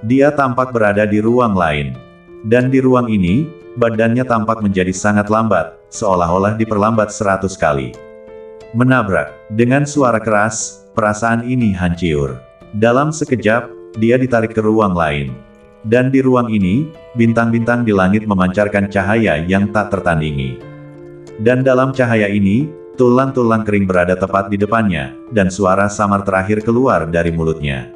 Dia tampak berada di ruang lain. Dan di ruang ini, badannya tampak menjadi sangat lambat, seolah-olah diperlambat 100 kali. Menabrak. Dengan suara keras, perasaan ini hancur. Dalam sekejap, dia ditarik ke ruang lain. Dan di ruang ini, bintang-bintang di langit memancarkan cahaya yang tak tertandingi. Dan dalam cahaya ini, tulang-tulang kering berada tepat di depannya, dan suara samar terakhir keluar dari mulutnya.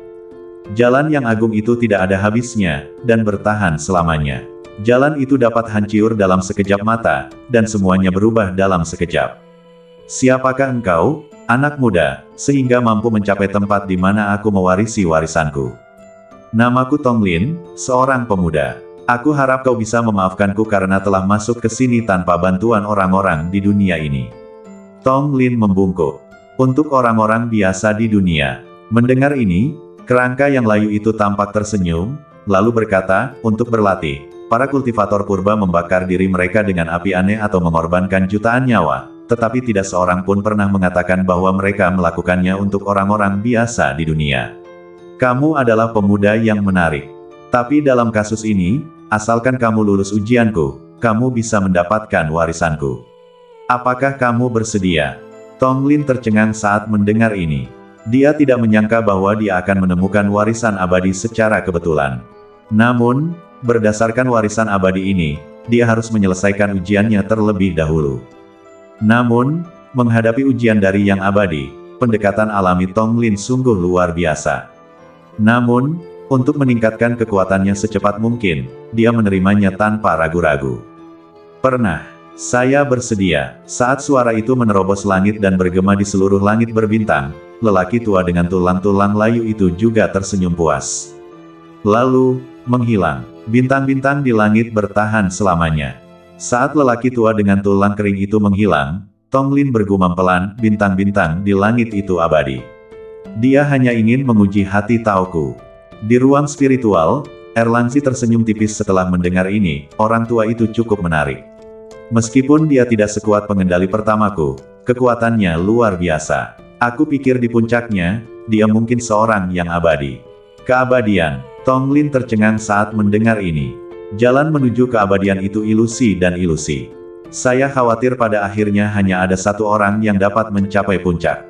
Jalan yang agung itu tidak ada habisnya, dan bertahan selamanya. Jalan itu dapat hancur dalam sekejap mata, dan semuanya berubah dalam sekejap. Siapakah engkau, anak muda, sehingga mampu mencapai tempat di mana aku mewarisi warisanku? Namaku Tong Lin, seorang pemuda. Aku harap kau bisa memaafkanku karena telah masuk ke sini tanpa bantuan orang-orang di dunia ini. Tong Lin membungkuk. Untuk orang-orang biasa di dunia. Mendengar ini, kerangka yang layu itu tampak tersenyum, lalu berkata, untuk berlatih, para kultivator purba membakar diri mereka dengan api aneh atau mengorbankan jutaan nyawa, tetapi tidak seorang pun pernah mengatakan bahwa mereka melakukannya untuk orang-orang biasa di dunia. Kamu adalah pemuda yang menarik. Tapi dalam kasus ini, asalkan kamu lulus ujianku, kamu bisa mendapatkan warisanku. Apakah kamu bersedia? Tong Lin tercengang saat mendengar ini. Dia tidak menyangka bahwa dia akan menemukan warisan abadi secara kebetulan. Namun, berdasarkan warisan abadi ini, dia harus menyelesaikan ujiannya terlebih dahulu. Namun, menghadapi ujian dari yang abadi, pendekatan alami Tong Lin sungguh luar biasa. Namun, untuk meningkatkan kekuatannya secepat mungkin, dia menerimanya tanpa ragu-ragu. Pernah. Saya bersedia. Saat suara itu menerobos langit dan bergema di seluruh langit berbintang, lelaki tua dengan tulang-tulang layu itu juga tersenyum puas. Lalu, menghilang. Bintang-bintang di langit bertahan selamanya. Saat lelaki tua dengan tulang kering itu menghilang, Tong Lin bergumam pelan, bintang-bintang di langit itu abadi. Dia hanya ingin menguji hati tauku. Di ruang spiritual, Erlangsi tersenyum tipis setelah mendengar ini, orang tua itu cukup menarik. Meskipun dia tidak sekuat pengendali pertamaku, kekuatannya luar biasa. Aku pikir di puncaknya, dia mungkin seorang yang abadi. Keabadian. Tong Lin tercengang saat mendengar ini. Jalan menuju keabadian itu ilusi dan ilusi. Saya khawatir pada akhirnya hanya ada satu orang yang dapat mencapai puncak.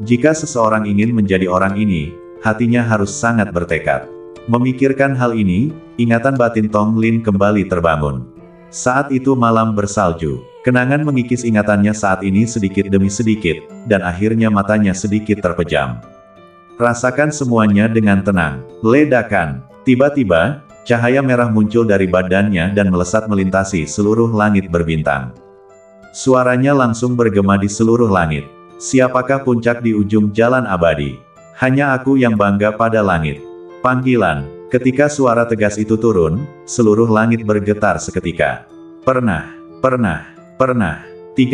Jika seseorang ingin menjadi orang ini, hatinya harus sangat bertekad. Memikirkan hal ini, ingatan batin Tong Lin kembali terbangun. Saat itu malam bersalju. Kenangan mengikis ingatannya saat ini sedikit demi sedikit, dan akhirnya matanya sedikit terpejam. Rasakan semuanya dengan tenang. Ledakan. Tiba-tiba, cahaya merah muncul dari badannya dan melesat melintasi seluruh langit berbintang. Suaranya langsung bergema di seluruh langit. Siapakah puncak di ujung jalan abadi? Hanya aku yang bangga pada langit. Panggilan. Ketika suara tegas itu turun, seluruh langit bergetar seketika. Pernah. 3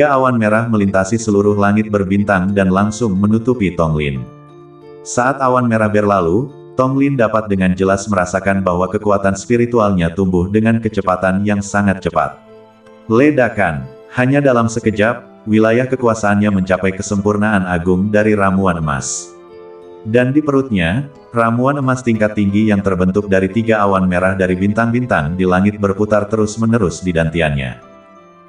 awan merah melintasi seluruh langit berbintang dan langsung menutupi Tong Lin. Saat awan merah berlalu, Tong Lin dapat dengan jelas merasakan bahwa kekuatan spiritualnya tumbuh dengan kecepatan yang sangat cepat. Ledakan. Hanya dalam sekejap, wilayah kekuasaannya mencapai kesempurnaan agung dari ramuan emas. Dan di perutnya, ramuan emas tingkat tinggi yang terbentuk dari 3 awan merah dari bintang-bintang di langit berputar terus-menerus di dantiannya.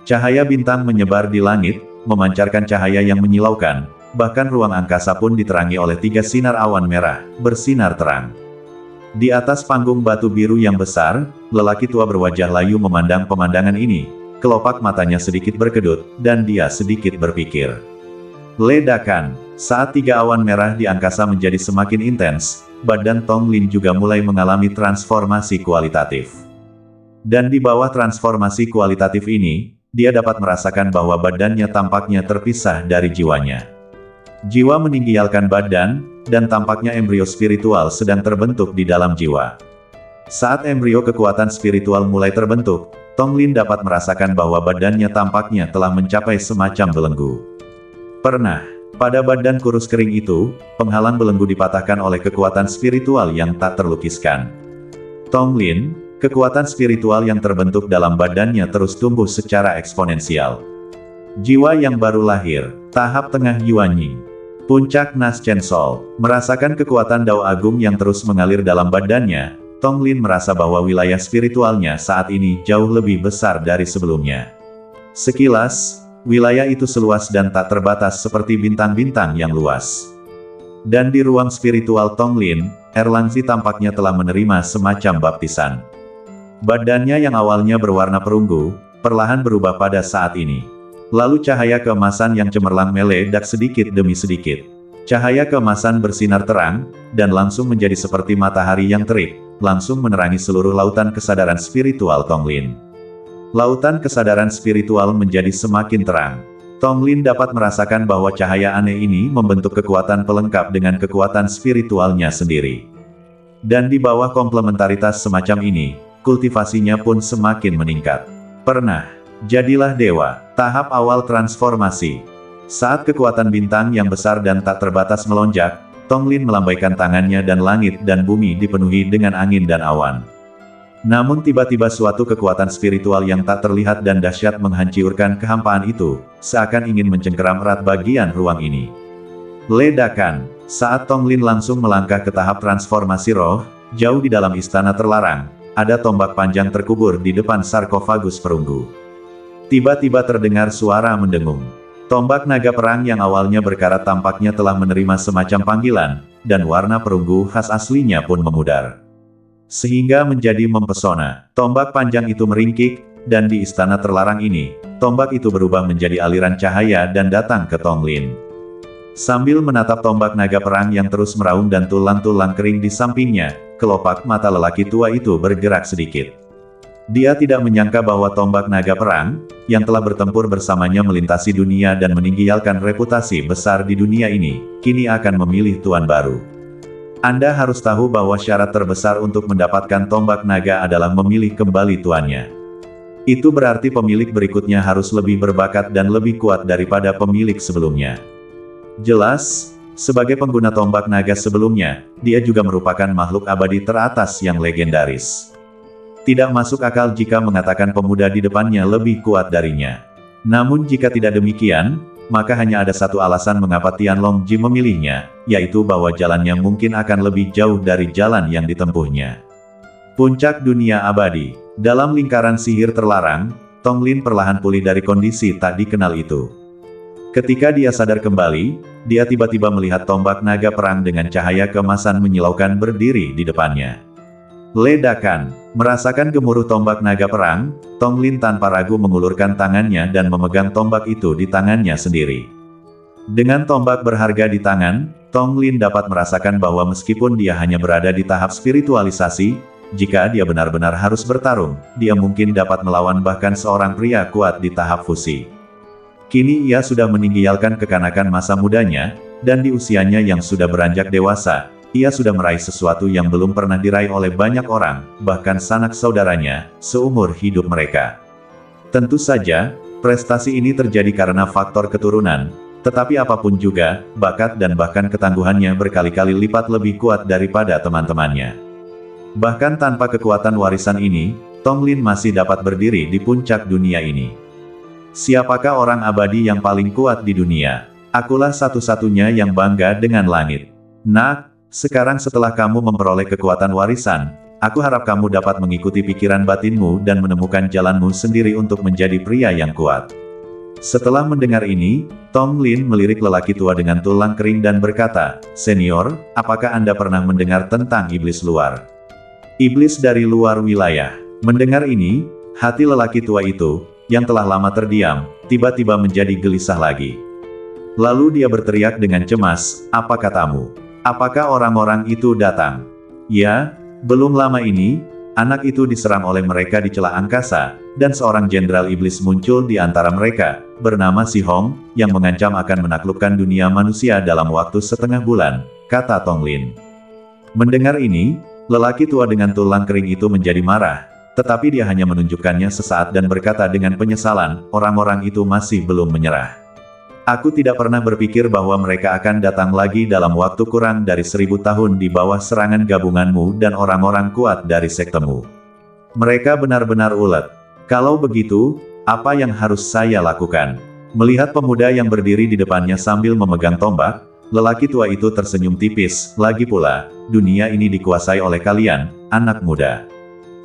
Cahaya bintang menyebar di langit, memancarkan cahaya yang menyilaukan, bahkan ruang angkasa pun diterangi oleh 3 sinar awan merah, bersinar terang. Di atas panggung batu biru yang besar, lelaki tua berwajah layu memandang pemandangan ini, kelopak matanya sedikit berkedut, dan dia sedikit berpikir. Ledakan. Saat 3 awan merah di angkasa menjadi semakin intens, badan Tong Lin juga mulai mengalami transformasi kualitatif. Dan di bawah transformasi kualitatif ini, dia dapat merasakan bahwa badannya tampaknya terpisah dari jiwanya. Jiwa meninggalkan badan, dan tampaknya embrio spiritual sedang terbentuk di dalam jiwa. Saat embrio kekuatan spiritual mulai terbentuk, Tong Lin dapat merasakan bahwa badannya tampaknya telah mencapai semacam belenggu. Pernah, pada badan kurus kering itu, penghalang belenggu dipatahkan oleh kekuatan spiritual yang tak terlukiskan. Tong Lin, kekuatan spiritual yang terbentuk dalam badannya terus tumbuh secara eksponensial. Jiwa yang baru lahir, tahap tengah Yuanying. Puncak Nas Chen Sol, merasakan kekuatan Dao Agung yang terus mengalir dalam badannya, Tong Lin merasa bahwa wilayah spiritualnya saat ini jauh lebih besar dari sebelumnya. Sekilas, wilayah itu seluas dan tak terbatas seperti bintang-bintang yang luas. Dan di ruang spiritual Tong Lin, Erlangzi tampaknya telah menerima semacam baptisan. Badannya yang awalnya berwarna perunggu, perlahan berubah pada saat ini. Lalu cahaya keemasan yang cemerlang meledak sedikit demi sedikit. Cahaya keemasan bersinar terang, dan langsung menjadi seperti matahari yang terik, langsung menerangi seluruh lautan kesadaran spiritual Tong Lin. Lautan kesadaran spiritual menjadi semakin terang. Tong Lin dapat merasakan bahwa cahaya aneh ini membentuk kekuatan pelengkap dengan kekuatan spiritualnya sendiri. Dan di bawah komplementaritas semacam ini, kultivasinya pun semakin meningkat. Pernah, jadilah dewa, tahap awal transformasi. Saat kekuatan bintang yang besar dan tak terbatas melonjak, Tong Lin melambaikan tangannya dan langit dan bumi dipenuhi dengan angin dan awan. Namun tiba-tiba suatu kekuatan spiritual yang tak terlihat dan dahsyat menghancurkan kehampaan itu, seakan ingin mencengkeram erat bagian ruang ini. Ledakan. Saat Tong Lin langsung melangkah ke tahap transformasi roh, jauh di dalam istana terlarang, ada tombak panjang terkubur di depan sarkofagus perunggu. Tiba-tiba terdengar suara mendengung. Tombak naga perang yang awalnya berkarat tampaknya telah menerima semacam panggilan, dan warna perunggu khas aslinya pun memudar. Sehingga menjadi mempesona. Tombak panjang itu meringkik, dan di istana terlarang ini, tombak itu berubah menjadi aliran cahaya dan datang ke Tong Lin. Sambil menatap tombak naga perang yang terus meraung dan tulang-tulang kering di sampingnya, kelopak mata lelaki tua itu bergerak sedikit. Dia tidak menyangka bahwa tombak naga perang, yang telah bertempur bersamanya melintasi dunia dan meninggalkan reputasi besar di dunia ini, kini akan memilih tuan baru. Anda harus tahu bahwa syarat terbesar untuk mendapatkan tombak naga adalah memilih kembali tuannya. Itu berarti pemilik berikutnya harus lebih berbakat dan lebih kuat daripada pemilik sebelumnya. Jelas, sebagai pengguna tombak naga sebelumnya, dia juga merupakan makhluk abadi teratas yang legendaris. Tidak masuk akal jika mengatakan pemuda di depannya lebih kuat darinya. Namun jika tidak demikian, maka hanya ada satu alasan mengapa Tianlong Ji memilihnya, yaitu bahwa jalannya mungkin akan lebih jauh dari jalan yang ditempuhnya. Puncak dunia abadi. Dalam lingkaran sihir terlarang, Tong Lin perlahan pulih dari kondisi tak dikenal itu. Ketika dia sadar kembali, dia tiba-tiba melihat tombak naga perang dengan cahaya keemasan menyilaukan berdiri di depannya. Ledakan. Merasakan gemuruh tombak naga perang, Tong Lin tanpa ragu mengulurkan tangannya dan memegang tombak itu di tangannya sendiri. Dengan tombak berharga di tangan, Tong Lin dapat merasakan bahwa meskipun dia hanya berada di tahap spiritualisasi, jika dia benar-benar harus bertarung, dia mungkin dapat melawan bahkan seorang pria kuat di tahap fusi. Kini ia sudah meninggalkan kekanakan masa mudanya, dan di usianya yang sudah beranjak dewasa, ia sudah meraih sesuatu yang belum pernah diraih oleh banyak orang, bahkan sanak saudaranya, seumur hidup mereka. Tentu saja, prestasi ini terjadi karena faktor keturunan, tetapi apapun juga, bakat dan bahkan ketangguhannya berkali-kali lipat lebih kuat daripada teman-temannya. Bahkan tanpa kekuatan warisan ini, Tong Lin masih dapat berdiri di puncak dunia ini. Siapakah orang abadi yang paling kuat di dunia? Akulah satu-satunya yang bangga dengan langit. Nak, sekarang setelah kamu memperoleh kekuatan warisan, aku harap kamu dapat mengikuti pikiran batinmu dan menemukan jalanmu sendiri untuk menjadi pria yang kuat. Setelah mendengar ini, Tong Lin melirik lelaki tua dengan tulang kering dan berkata, "Senior, apakah Anda pernah mendengar tentang iblis luar? Iblis dari luar wilayah." Mendengar ini, hati lelaki tua itu, yang telah lama terdiam, tiba-tiba menjadi gelisah lagi. Lalu dia berteriak dengan cemas, "Apa katamu? Apakah orang-orang itu datang?" Ya, belum lama ini, anak itu diserang oleh mereka di celah angkasa, dan seorang jenderal iblis muncul di antara mereka, bernama Si Hong, yang mengancam akan menaklukkan dunia manusia dalam waktu setengah bulan, kata Tong Lin. Mendengar ini, lelaki tua dengan tulang kering itu menjadi marah, tetapi dia hanya menunjukkannya sesaat dan berkata dengan penyesalan, "Orang-orang itu masih belum menyerah. Aku tidak pernah berpikir bahwa mereka akan datang lagi dalam waktu kurang dari 1000 tahun di bawah serangan gabunganmu dan orang-orang kuat dari sektemu. Mereka benar-benar ulet. Kalau begitu, apa yang harus saya lakukan?" Melihat pemuda yang berdiri di depannya sambil memegang tombak, lelaki tua itu tersenyum tipis. "Lagi pula, dunia ini dikuasai oleh kalian, anak muda.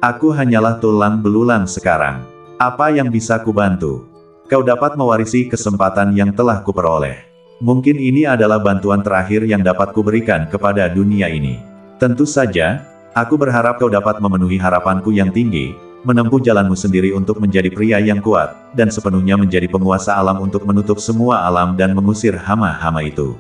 Aku hanyalah tulang belulang sekarang. Apa yang bisa kubantu? Kau dapat mewarisi kesempatan yang telah kuperoleh. Mungkin ini adalah bantuan terakhir yang dapat kuberikan kepada dunia ini. Tentu saja, aku berharap kau dapat memenuhi harapanku yang tinggi, menempuh jalanmu sendiri untuk menjadi pria yang kuat, dan sepenuhnya menjadi penguasa alam untuk menutup semua alam dan mengusir hama-hama itu."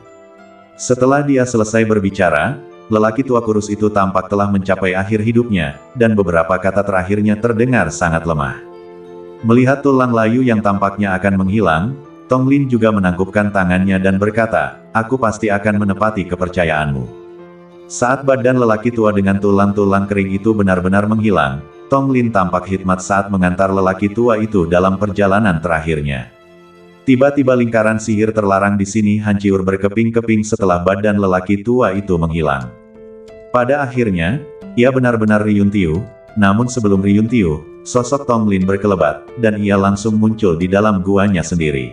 Setelah dia selesai berbicara, lelaki tua kurus itu tampak telah mencapai akhir hidupnya, dan beberapa kata terakhirnya terdengar sangat lemah. Melihat tulang layu yang tampaknya akan menghilang, Tong Lin juga menangkupkan tangannya dan berkata, "Aku pasti akan menepati kepercayaanmu." Saat badan lelaki tua dengan tulang-tulang kering itu benar-benar menghilang, Tong Lin tampak hikmat saat mengantar lelaki tua itu dalam perjalanan terakhirnya. Tiba-tiba lingkaran sihir terlarang di sini hancur berkeping-keping setelah badan lelaki tua itu menghilang. Pada akhirnya, ia benar-benar riuntiu, namun sebelum riuntiu, sosok Tong Lin berkelebat, dan ia langsung muncul di dalam guanya sendiri.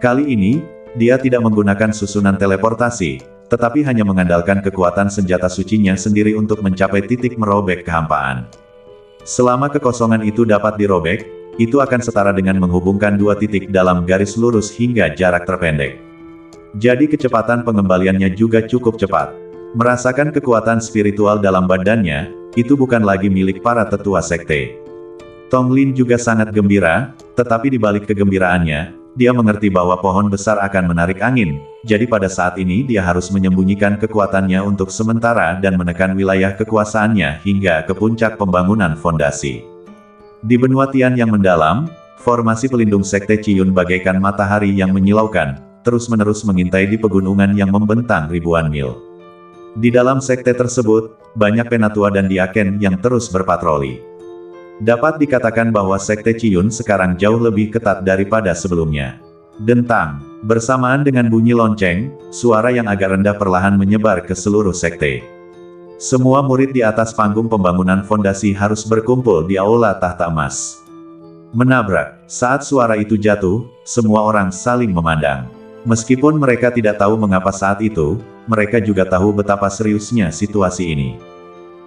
Kali ini, dia tidak menggunakan susunan teleportasi, tetapi hanya mengandalkan kekuatan senjata sucinya sendiri untuk mencapai titik merobek kehampaan. Selama kekosongan itu dapat dirobek, itu akan setara dengan menghubungkan dua titik dalam garis lurus hingga jarak terpendek. Jadi kecepatan pengembaliannya juga cukup cepat. Merasakan kekuatan spiritual dalam badannya, itu bukan lagi milik para tetua sekte. Tong Lin juga sangat gembira, tetapi di balik kegembiraannya, dia mengerti bahwa pohon besar akan menarik angin, jadi pada saat ini dia harus menyembunyikan kekuatannya untuk sementara dan menekan wilayah kekuasaannya hingga ke puncak pembangunan fondasi. Di benua Tian yang mendalam, formasi pelindung sekte Ciyun bagaikan matahari yang menyilaukan, terus-menerus mengintai di pegunungan yang membentang ribuan mil. Di dalam sekte tersebut, banyak penatua dan diaken yang terus berpatroli. Dapat dikatakan bahwa sekte Ciyun sekarang jauh lebih ketat daripada sebelumnya. Dentang, bersamaan dengan bunyi lonceng, suara yang agak rendah perlahan menyebar ke seluruh sekte. Semua murid di atas panggung pembangunan fondasi harus berkumpul di aula tahta emas. Menabrak, saat suara itu jatuh, semua orang saling memandang. Meskipun mereka tidak tahu mengapa saat itu, mereka juga tahu betapa seriusnya situasi ini.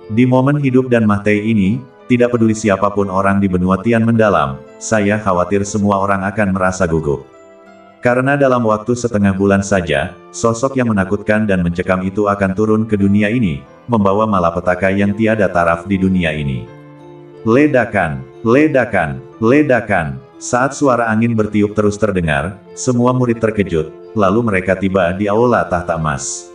Di momen hidup dan mati ini, tidak peduli siapapun orang di benua Tian mendalam, saya khawatir semua orang akan merasa gugup. Karena dalam waktu setengah bulan saja, sosok yang menakutkan dan mencekam itu akan turun ke dunia ini, membawa malapetaka yang tiada taraf di dunia ini. Ledakan, ledakan, ledakan. Saat suara angin bertiup terus terdengar, semua murid terkejut, lalu mereka tiba di aula tahta emas.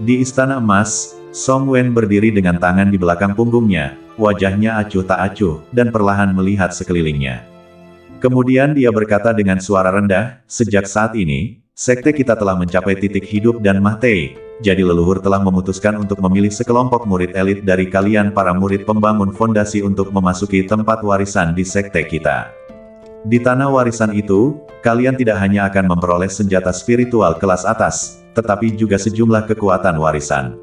Di istana emas, Song Wen berdiri dengan tangan di belakang punggungnya, wajahnya acuh tak acuh, dan perlahan melihat sekelilingnya. Kemudian dia berkata dengan suara rendah, "Sejak saat ini, sekte kita telah mencapai titik hidup dan mati, jadi leluhur telah memutuskan untuk memilih sekelompok murid elit dari kalian para murid pembangun fondasi untuk memasuki tempat warisan di sekte kita. Di tanah warisan itu, kalian tidak hanya akan memperoleh senjata spiritual kelas atas, tetapi juga sejumlah kekuatan warisan.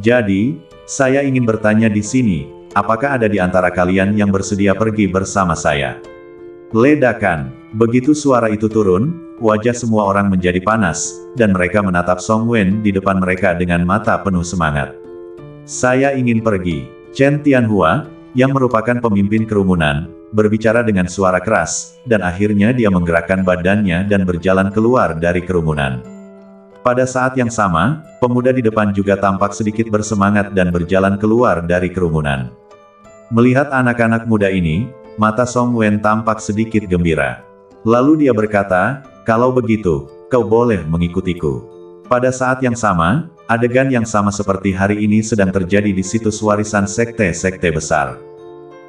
Jadi, saya ingin bertanya di sini, apakah ada di antara kalian yang bersedia pergi bersama saya?" Ledakan. Begitu suara itu turun, wajah semua orang menjadi panas, dan mereka menatap Song Wen di depan mereka dengan mata penuh semangat. "Saya ingin pergi." Chen Tianhua, yang merupakan pemimpin kerumunan, berbicara dengan suara keras, dan akhirnya dia menggerakkan badannya dan berjalan keluar dari kerumunan. Pada saat yang sama, pemuda di depan juga tampak sedikit bersemangat dan berjalan keluar dari kerumunan. Melihat anak-anak muda ini, mata Song Wen tampak sedikit gembira. Lalu dia berkata, "Kalau begitu, kau boleh mengikutiku." Pada saat yang sama, adegan yang sama seperti hari ini sedang terjadi di situs warisan sekte-sekte besar.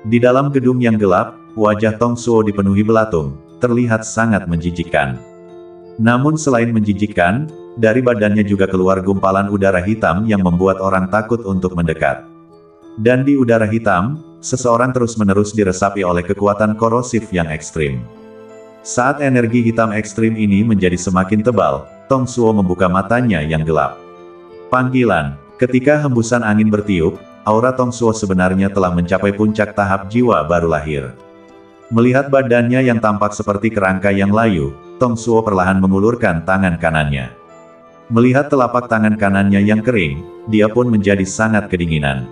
Di dalam gedung yang gelap, wajah Tong Suo dipenuhi belatung, terlihat sangat menjijikkan. Namun selain menjijikkan, dari badannya juga keluar gumpalan udara hitam yang membuat orang takut untuk mendekat. Dan di udara hitam, seseorang terus-menerus diresapi oleh kekuatan korosif yang ekstrim. Saat energi hitam ekstrim ini menjadi semakin tebal, Tong Suo membuka matanya yang gelap. Panggilan. Ketika hembusan angin bertiup, aura Tong Suo sebenarnya telah mencapai puncak tahap jiwa baru lahir. Melihat badannya yang tampak seperti kerangka yang layu, Tong Suo perlahan mengulurkan tangan kanannya. Melihat telapak tangan kanannya yang kering, dia pun menjadi sangat kedinginan.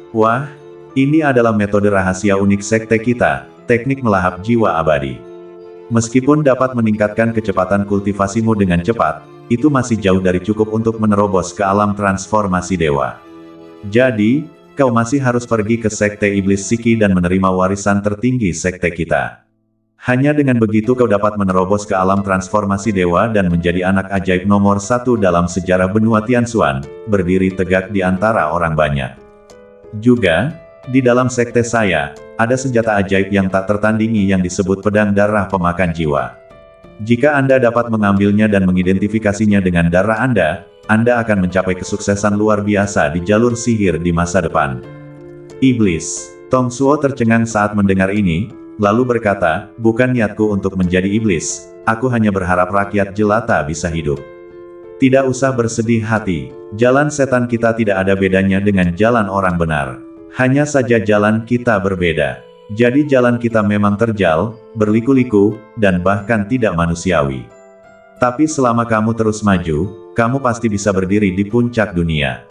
Wah, ini adalah metode rahasia unik sekte kita, teknik melahap jiwa abadi. Meskipun dapat meningkatkan kecepatan kultivasimu dengan cepat, itu masih jauh dari cukup untuk menerobos ke alam transformasi dewa. Jadi, kau masih harus pergi ke sekte iblis Siki dan menerima warisan tertinggi sekte kita. Hanya dengan begitu kau dapat menerobos ke alam transformasi dewa dan menjadi anak ajaib nomor 1 dalam sejarah benua Tianxuan, berdiri tegak di antara orang banyak. Juga, di dalam sekte saya, ada senjata ajaib yang tak tertandingi yang disebut pedang darah pemakan jiwa. Jika Anda dapat mengambilnya dan mengidentifikasinya dengan darah Anda akan mencapai kesuksesan luar biasa di jalur sihir di masa depan. Iblis. Tong Suo tercengang saat mendengar ini, lalu berkata, "Bukan niatku untuk menjadi iblis, aku hanya berharap rakyat jelata bisa hidup. Tidak usah bersedih hati, jalan setan kita tidak ada bedanya dengan jalan orang benar. Hanya saja jalan kita berbeda. Jadi jalan kita memang terjal, berliku-liku, dan bahkan tidak manusiawi. Tapi selama kamu terus maju, kamu pasti bisa berdiri di puncak dunia.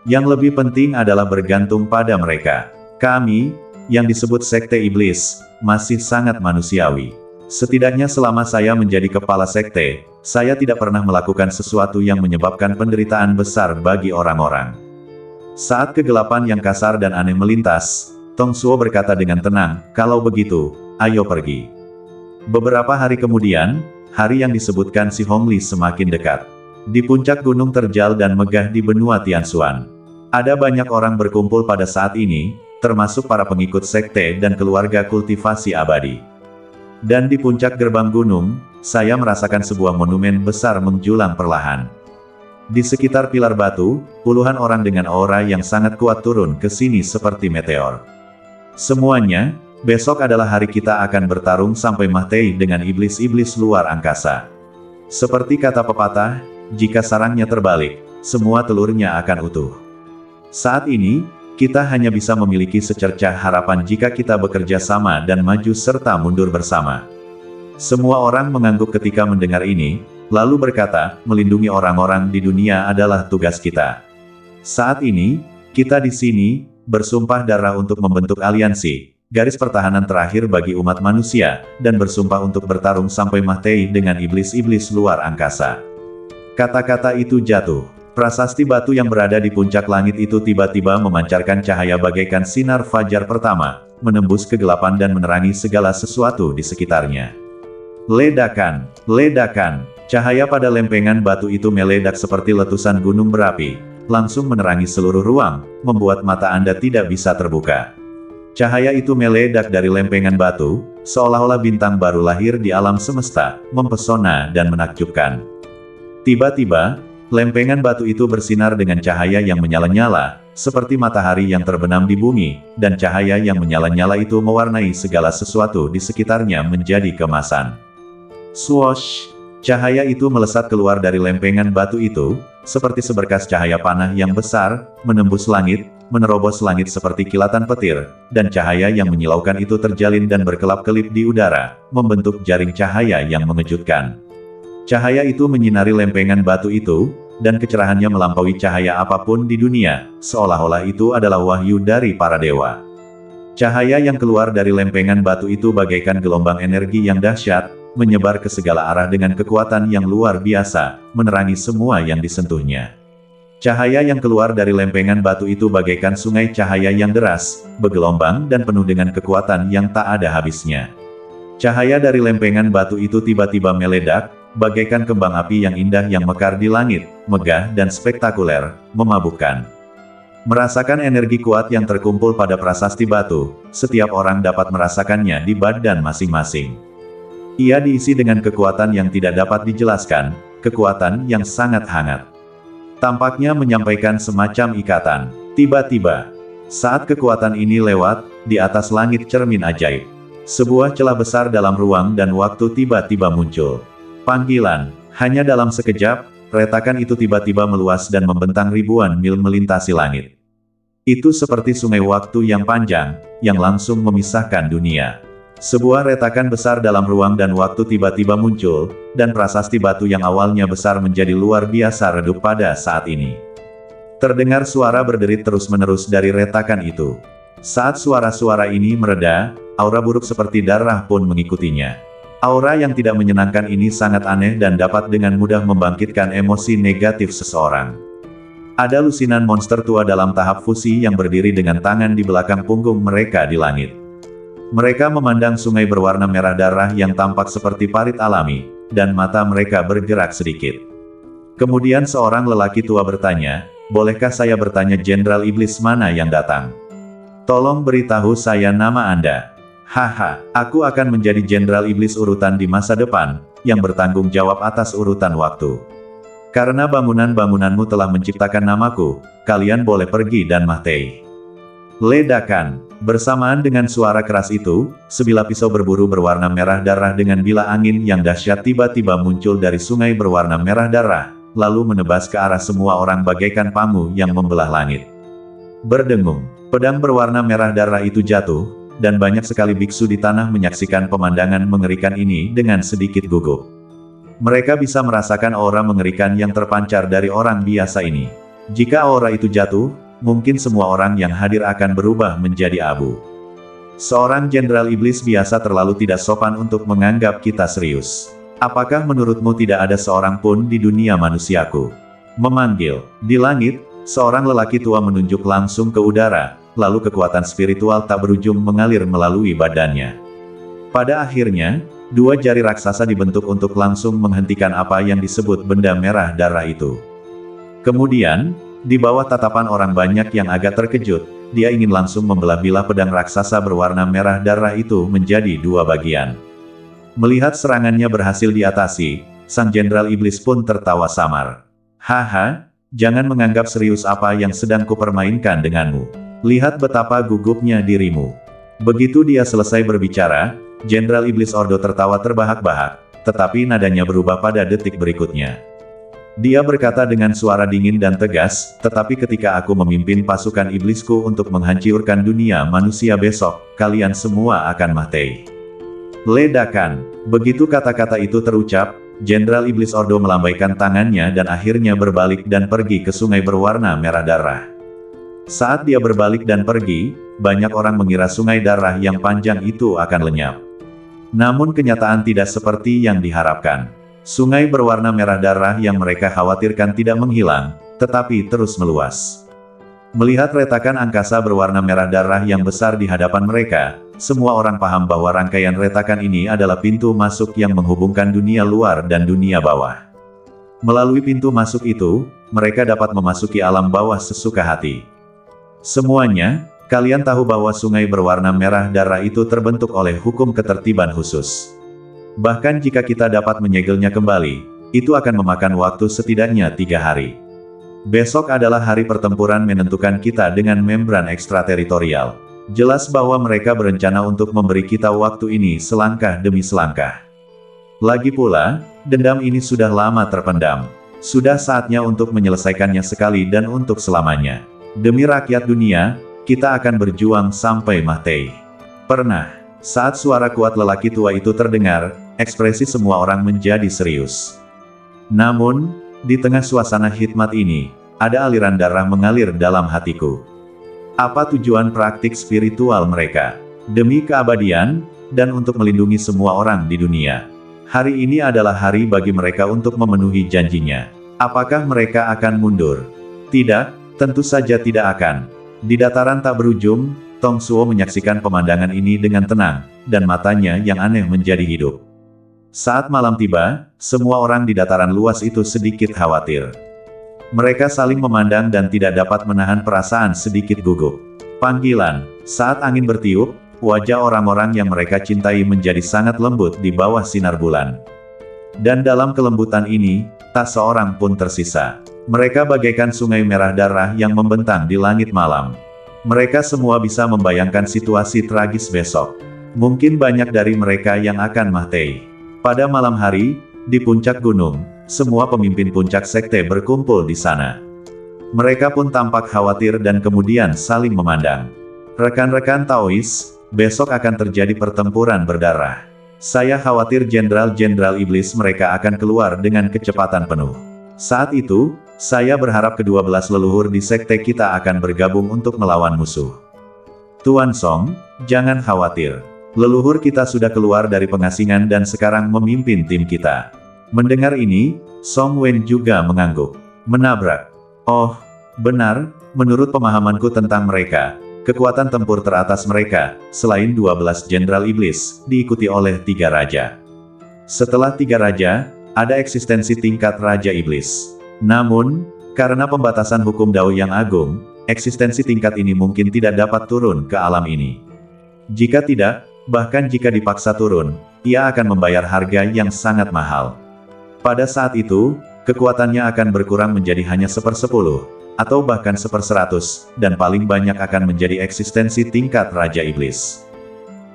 Yang lebih penting adalah bergantung pada mereka. Kami, yang disebut sekte iblis, masih sangat manusiawi. Setidaknya selama saya menjadi kepala sekte, saya tidak pernah melakukan sesuatu yang menyebabkan penderitaan besar bagi orang-orang." Saat kegelapan yang kasar dan aneh melintas, Tong Suo berkata dengan tenang, "Kalau begitu, ayo pergi." Beberapa hari kemudian, hari yang disebutkan si Hongli semakin dekat. Di puncak gunung terjal dan megah di benua Tianxuan. Ada banyak orang berkumpul pada saat ini, termasuk para pengikut sekte dan keluarga kultivasi abadi. Dan di puncak gerbang gunung, saya merasakan sebuah monumen besar menjulang perlahan. Di sekitar pilar batu, puluhan orang dengan aura yang sangat kuat turun ke sini seperti meteor. Semuanya, besok adalah hari kita akan bertarung sampai mati dengan iblis-iblis luar angkasa. Seperti kata pepatah, jika sarangnya terbalik, semua telurnya akan utuh. Saat ini, kita hanya bisa memiliki secercah harapan jika kita bekerja sama dan maju serta mundur bersama. Semua orang mengangguk ketika mendengar ini, lalu berkata, melindungi orang-orang di dunia adalah tugas kita. Saat ini, kita di sini, bersumpah darah untuk membentuk aliansi, garis pertahanan terakhir bagi umat manusia, dan bersumpah untuk bertarung sampai mati dengan iblis-iblis luar angkasa. Kata-kata itu jatuh. Prasasti batu yang berada di puncak langit itu tiba-tiba memancarkan cahaya bagaikan sinar fajar pertama, menembus kegelapan dan menerangi segala sesuatu di sekitarnya. Ledakan, ledakan. Cahaya pada lempengan batu itu meledak seperti letusan gunung berapi, langsung menerangi seluruh ruang, membuat mata Anda tidak bisa terbuka. Cahaya itu meledak dari lempengan batu, seolah-olah bintang baru lahir di alam semesta, mempesona dan menakjubkan. Tiba-tiba, lempengan batu itu bersinar dengan cahaya yang menyala-nyala, seperti matahari yang terbenam di bumi, dan cahaya yang menyala-nyala itu mewarnai segala sesuatu di sekitarnya menjadi kemasan. Swoosh! Cahaya itu melesat keluar dari lempengan batu itu, seperti seberkas cahaya panah yang besar, menembus langit, menerobos langit seperti kilatan petir, dan cahaya yang menyilaukan itu terjalin dan berkelap-kelip di udara, membentuk jaring cahaya yang mengejutkan. Cahaya itu menyinari lempengan batu itu, dan kecerahannya melampaui cahaya apapun di dunia, seolah-olah itu adalah wahyu dari para dewa. Cahaya yang keluar dari lempengan batu itu bagaikan gelombang energi yang dahsyat, menyebar ke segala arah dengan kekuatan yang luar biasa, menerangi semua yang disentuhnya. Cahaya yang keluar dari lempengan batu itu bagaikan sungai cahaya yang deras, bergelombang dan penuh dengan kekuatan yang tak ada habisnya. Cahaya dari lempengan batu itu tiba-tiba meledak, bagaikan kembang api yang indah yang mekar di langit, megah dan spektakuler, memabukkan. Merasakan energi kuat yang terkumpul pada prasasti batu, setiap orang dapat merasakannya di badan masing-masing. Ia diisi dengan kekuatan yang tidak dapat dijelaskan, kekuatan yang sangat hangat. Tampaknya menyampaikan semacam ikatan. Tiba-tiba, saat kekuatan ini lewat, di atas langit cermin ajaib, sebuah celah besar dalam ruang dan waktu tiba-tiba muncul. Panggilan, hanya dalam sekejap, retakan itu tiba-tiba meluas dan membentang ribuan mil melintasi langit. Itu seperti sungai waktu yang panjang, yang langsung memisahkan dunia. Sebuah retakan besar dalam ruang dan waktu tiba-tiba muncul, dan prasasti batu yang awalnya besar menjadi luar biasa redup pada saat ini. Terdengar suara berderit terus-menerus dari retakan itu. Saat suara-suara ini mereda, aura buruk seperti darah pun mengikutinya. Aura yang tidak menyenangkan ini sangat aneh dan dapat dengan mudah membangkitkan emosi negatif seseorang. Ada lusinan monster tua dalam tahap fusi yang berdiri dengan tangan di belakang punggung mereka di langit. Mereka memandang sungai berwarna merah darah yang tampak seperti parit alami, dan mata mereka bergerak sedikit. Kemudian seorang lelaki tua bertanya, "Bolehkah saya bertanya Jenderal Iblis mana yang datang? Tolong beritahu saya nama Anda." "Haha, aku akan menjadi Jenderal Iblis urutan di masa depan, yang bertanggung jawab atas urutan waktu. Karena bangunan-bangunanmu telah menciptakan namaku, kalian boleh pergi dan mati." Ledakan. Bersamaan dengan suara keras itu, sebilah pisau berburu berwarna merah darah dengan bila angin yang dahsyat tiba-tiba muncul dari sungai berwarna merah darah, lalu menebas ke arah semua orang bagaikan pamu yang membelah langit. Berdengung, pedang berwarna merah darah itu jatuh, dan banyak sekali biksu di tanah menyaksikan pemandangan mengerikan ini dengan sedikit gugup. Mereka bisa merasakan aura mengerikan yang terpancar dari orang biasa ini. Jika aura itu jatuh, mungkin semua orang yang hadir akan berubah menjadi abu. Seorang Jenderal Iblis biasa terlalu tidak sopan untuk menganggap kita serius. Apakah menurutmu tidak ada seorang pun di dunia manusiaku? Memanggil. Di langit, seorang lelaki tua menunjuk langsung ke udara, lalu kekuatan spiritual tak berujung mengalir melalui badannya. Pada akhirnya, dua jari raksasa dibentuk untuk langsung menghentikan apa yang disebut benda merah darah itu. Kemudian, di bawah tatapan orang banyak yang agak terkejut, dia ingin langsung membelah-belah pedang raksasa berwarna merah darah itu menjadi dua bagian. Melihat serangannya berhasil diatasi, sang Jenderal Iblis pun tertawa samar. "Haha, jangan menganggap serius apa yang sedang kupermainkan denganmu. Lihat betapa gugupnya dirimu." Begitu dia selesai berbicara, Jenderal Iblis Ordo tertawa terbahak-bahak, tetapi nadanya berubah pada detik berikutnya. Dia berkata dengan suara dingin dan tegas, "Tetapi ketika aku memimpin pasukan iblisku untuk menghancurkan dunia manusia besok, kalian semua akan mati." Ledakan. Begitu kata-kata itu terucap, Jenderal Iblis Ordo melambaikan tangannya dan akhirnya berbalik dan pergi ke sungai berwarna merah darah. Saat dia berbalik dan pergi, banyak orang mengira sungai darah yang panjang itu akan lenyap. Namun kenyataan tidak seperti yang diharapkan. Sungai berwarna merah darah yang mereka khawatirkan tidak menghilang, tetapi terus meluas. Melihat retakan angkasa berwarna merah darah yang besar di hadapan mereka, semua orang paham bahwa rangkaian retakan ini adalah pintu masuk yang menghubungkan dunia luar dan dunia bawah. Melalui pintu masuk itu, mereka dapat memasuki alam bawah sesuka hati. Semuanya, kalian tahu bahwa sungai berwarna merah darah itu terbentuk oleh hukum ketertiban khusus. Bahkan jika kita dapat menyegelnya kembali, itu akan memakan waktu setidaknya 3 hari. Besok adalah hari pertempuran menentukan kita dengan membran ekstrateritorial. Jelas bahwa mereka berencana untuk memberi kita waktu ini selangkah demi selangkah. Lagi pula, dendam ini sudah lama terpendam. Sudah saatnya untuk menyelesaikannya sekali dan untuk selamanya. Demi rakyat dunia, kita akan berjuang sampai mati. Pernah. Saat suara kuat lelaki tua itu terdengar, ekspresi semua orang menjadi serius. Namun, di tengah suasana hikmat ini, ada aliran darah mengalir dalam hatiku. Apa tujuan praktik spiritual mereka? Demi keabadian, dan untuk melindungi semua orang di dunia. Hari ini adalah hari bagi mereka untuk memenuhi janjinya. Apakah mereka akan mundur? Tidak, tentu saja tidak akan. Di dataran tak berujung, Tong Suo menyaksikan pemandangan ini dengan tenang, dan matanya yang aneh menjadi hidup. Saat malam tiba, semua orang di dataran luas itu sedikit khawatir. Mereka saling memandang dan tidak dapat menahan perasaan sedikit gugup. Panggilan, saat angin bertiup, wajah orang-orang yang mereka cintai menjadi sangat lembut di bawah sinar bulan. Dan dalam kelembutan ini, tak seorang pun tersisa. Mereka bagaikan sungai merah darah yang membentang di langit malam. Mereka semua bisa membayangkan situasi tragis besok. Mungkin banyak dari mereka yang akan mati. Pada malam hari, di puncak gunung, semua pemimpin puncak sekte berkumpul di sana. Mereka pun tampak khawatir dan kemudian saling memandang. Rekan-rekan Taois, besok akan terjadi pertempuran berdarah. Saya khawatir jenderal-jenderal iblis mereka akan keluar dengan kecepatan penuh. Saat itu, saya berharap kedua belas leluhur di sekte kita akan bergabung untuk melawan musuh. Tuan Song, jangan khawatir. Leluhur kita sudah keluar dari pengasingan dan sekarang memimpin tim kita. Mendengar ini, Song Wen juga mengangguk. Menabrak. Oh, benar, menurut pemahamanku tentang mereka, kekuatan tempur teratas mereka, selain 12 jenderal iblis, diikuti oleh 3 raja. Setelah 3 raja, ada eksistensi tingkat raja iblis. Namun, karena pembatasan hukum Dao yang agung, eksistensi tingkat ini mungkin tidak dapat turun ke alam ini. Jika tidak, bahkan jika dipaksa turun, ia akan membayar harga yang sangat mahal. Pada saat itu, kekuatannya akan berkurang menjadi hanya 1/10, atau bahkan 1/100, dan paling banyak akan menjadi eksistensi tingkat Raja Iblis.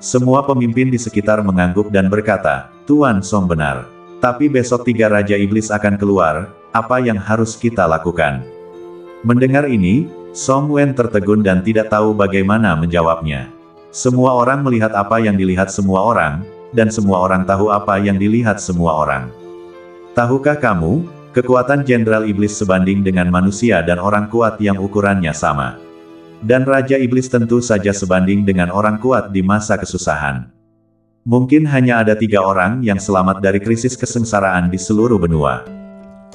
Semua pemimpin di sekitar mengangguk dan berkata, Tuan Song benar. Tapi besok 3 Raja Iblis akan keluar, apa yang harus kita lakukan? Mendengar ini, Song Wen tertegun dan tidak tahu bagaimana menjawabnya. Semua orang melihat apa yang dilihat semua orang, dan semua orang tahu apa yang dilihat semua orang. Tahukah kamu, kekuatan Jenderal Iblis sebanding dengan manusia dan orang kuat yang ukurannya sama. Dan Raja Iblis tentu saja sebanding dengan orang kuat di masa kesusahan. Mungkin hanya ada 3 orang yang selamat dari krisis kesengsaraan di seluruh benua.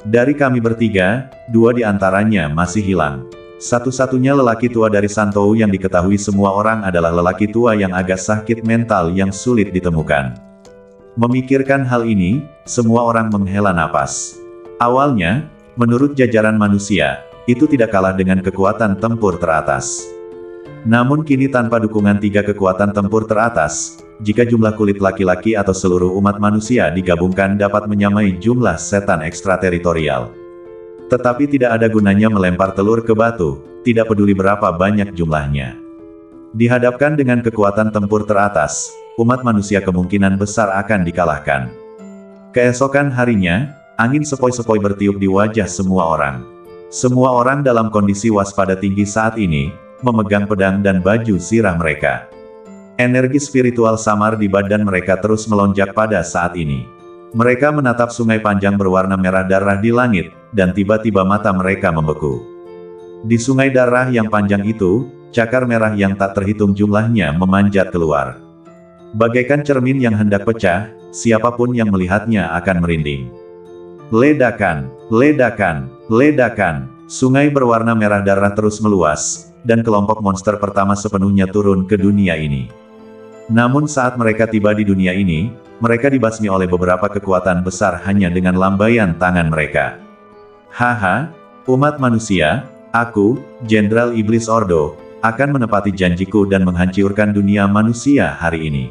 Dari kami bertiga, 2 di antaranya masih hilang. Satu-satunya lelaki tua dari Santou yang diketahui semua orang adalah lelaki tua yang agak sakit mental yang sulit ditemukan. Memikirkan hal ini, semua orang menghela napas. Awalnya, menurut jajaran manusia, itu tidak kalah dengan kekuatan tempur teratas. Namun kini tanpa dukungan 3 kekuatan tempur teratas, jika jumlah kulit laki-laki atau seluruh umat manusia digabungkan dapat menyamai jumlah setan ekstrateritorial. Tetapi tidak ada gunanya melempar telur ke batu, tidak peduli berapa banyak jumlahnya. Dihadapkan dengan kekuatan tempur teratas, umat manusia kemungkinan besar akan dikalahkan. Keesokan harinya, angin sepoi-sepoi bertiup di wajah semua orang. Semua orang dalam kondisi waspada tinggi saat ini, memegang pedang dan baju zirah mereka. Energi spiritual samar di badan mereka terus melonjak pada saat ini. Mereka menatap sungai panjang berwarna merah darah di langit, dan tiba-tiba mata mereka membeku. Di sungai darah yang panjang itu, cakar merah yang tak terhitung jumlahnya memanjat keluar. Bagaikan cermin yang hendak pecah, siapapun yang melihatnya akan merinding. Ledakan, ledakan, ledakan, sungai berwarna merah darah terus meluas, dan kelompok monster pertama sepenuhnya turun ke dunia ini. Namun saat mereka tiba di dunia ini, mereka dibasmi oleh beberapa kekuatan besar hanya dengan lambaian tangan mereka. Haha, umat manusia, aku, Jenderal Iblis Ordo, akan menepati janjiku dan menghancurkan dunia manusia hari ini.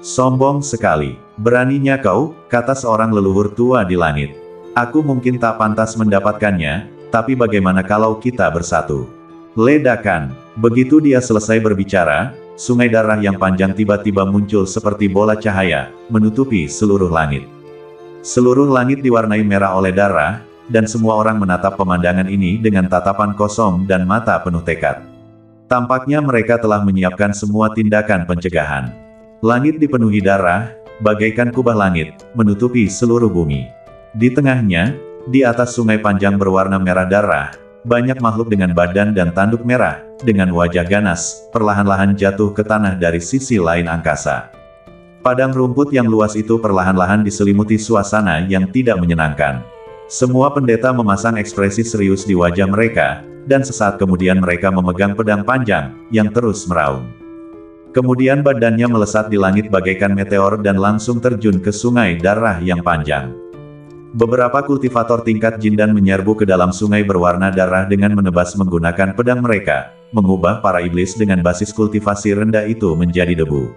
Sombong sekali, beraninya kau, kata seorang leluhur tua di langit. Aku mungkin tak pantas mendapatkannya, tapi bagaimana kalau kita bersatu? Ledakan, begitu dia selesai berbicara, sungai darah yang panjang tiba-tiba muncul seperti bola cahaya, menutupi seluruh langit. Seluruh langit diwarnai merah oleh darah, dan semua orang menatap pemandangan ini dengan tatapan kosong dan mata penuh tekad. Tampaknya mereka telah menyiapkan semua tindakan pencegahan. Langit dipenuhi darah, bagaikan kubah langit, menutupi seluruh bumi. Di tengahnya, di atas sungai panjang berwarna merah darah, banyak makhluk dengan badan dan tanduk merah, dengan wajah ganas, perlahan-lahan jatuh ke tanah dari sisi lain angkasa. Padang rumput yang luas itu perlahan-lahan diselimuti suasana yang tidak menyenangkan. Semua pendeta memasang ekspresi serius di wajah mereka, dan sesaat kemudian mereka memegang pedang panjang, yang terus meraung. Kemudian badannya melesat di langit bagaikan meteor dan langsung terjun ke sungai darah yang panjang. Beberapa kultivator tingkat jindan menyerbu ke dalam sungai berwarna darah dengan menebas menggunakan pedang mereka, mengubah para iblis dengan basis kultivasi rendah itu menjadi debu.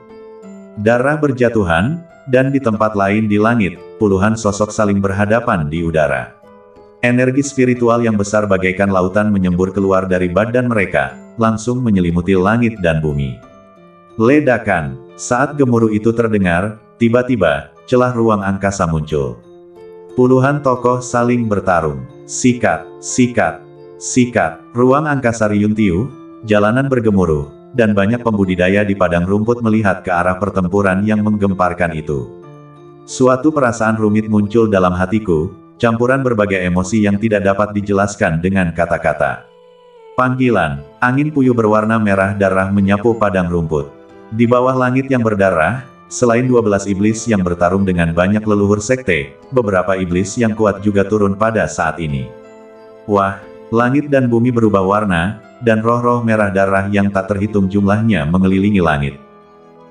Darah berjatuhan, dan di tempat lain di langit, puluhan sosok saling berhadapan di udara. Energi spiritual yang besar bagaikan lautan menyembur keluar dari badan mereka, langsung menyelimuti langit dan bumi. Ledakan, saat gemuruh itu terdengar, tiba-tiba, celah ruang angkasa muncul. Puluhan tokoh saling bertarung. Sikat, sikat, sikat. Ruang angkasa riuntiu, jalanan bergemuruh, dan banyak pembudidaya di padang rumput melihat ke arah pertempuran yang menggemparkan itu. Suatu perasaan rumit muncul dalam hatiku, campuran berbagai emosi yang tidak dapat dijelaskan dengan kata-kata. Panggilan, angin puyuh berwarna merah darah menyapu padang rumput. Di bawah langit yang berdarah, selain 12 iblis yang bertarung dengan banyak leluhur sekte, beberapa iblis yang kuat juga turun pada saat ini. Wah, langit dan bumi berubah warna, dan roh-roh merah darah yang tak terhitung jumlahnya mengelilingi langit.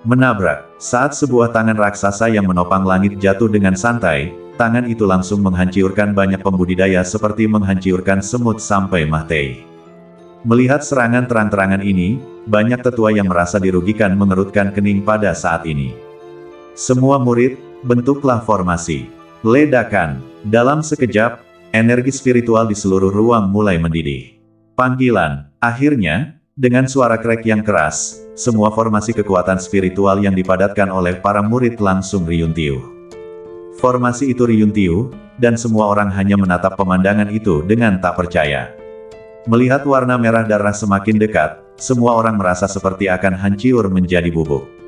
Menabrak, saat sebuah tangan raksasa yang menopang langit jatuh dengan santai, tangan itu langsung menghancurkan banyak pembudidaya seperti menghancurkan semut sampai mati. Melihat serangan terang-terangan ini, banyak tetua yang merasa dirugikan mengerutkan kening pada saat ini. Semua murid, bentuklah formasi. Ledakan. Dalam sekejap, energi spiritual di seluruh ruang mulai mendidih. Panggilan. Akhirnya, dengan suara krek yang keras, semua formasi kekuatan spiritual yang dipadatkan oleh para murid langsung riuntiu. Formasi itu riuntiu, dan semua orang hanya menatap pemandangan itu dengan tak percaya. Melihat warna merah darah semakin dekat, semua orang merasa seperti akan hancur menjadi bubuk.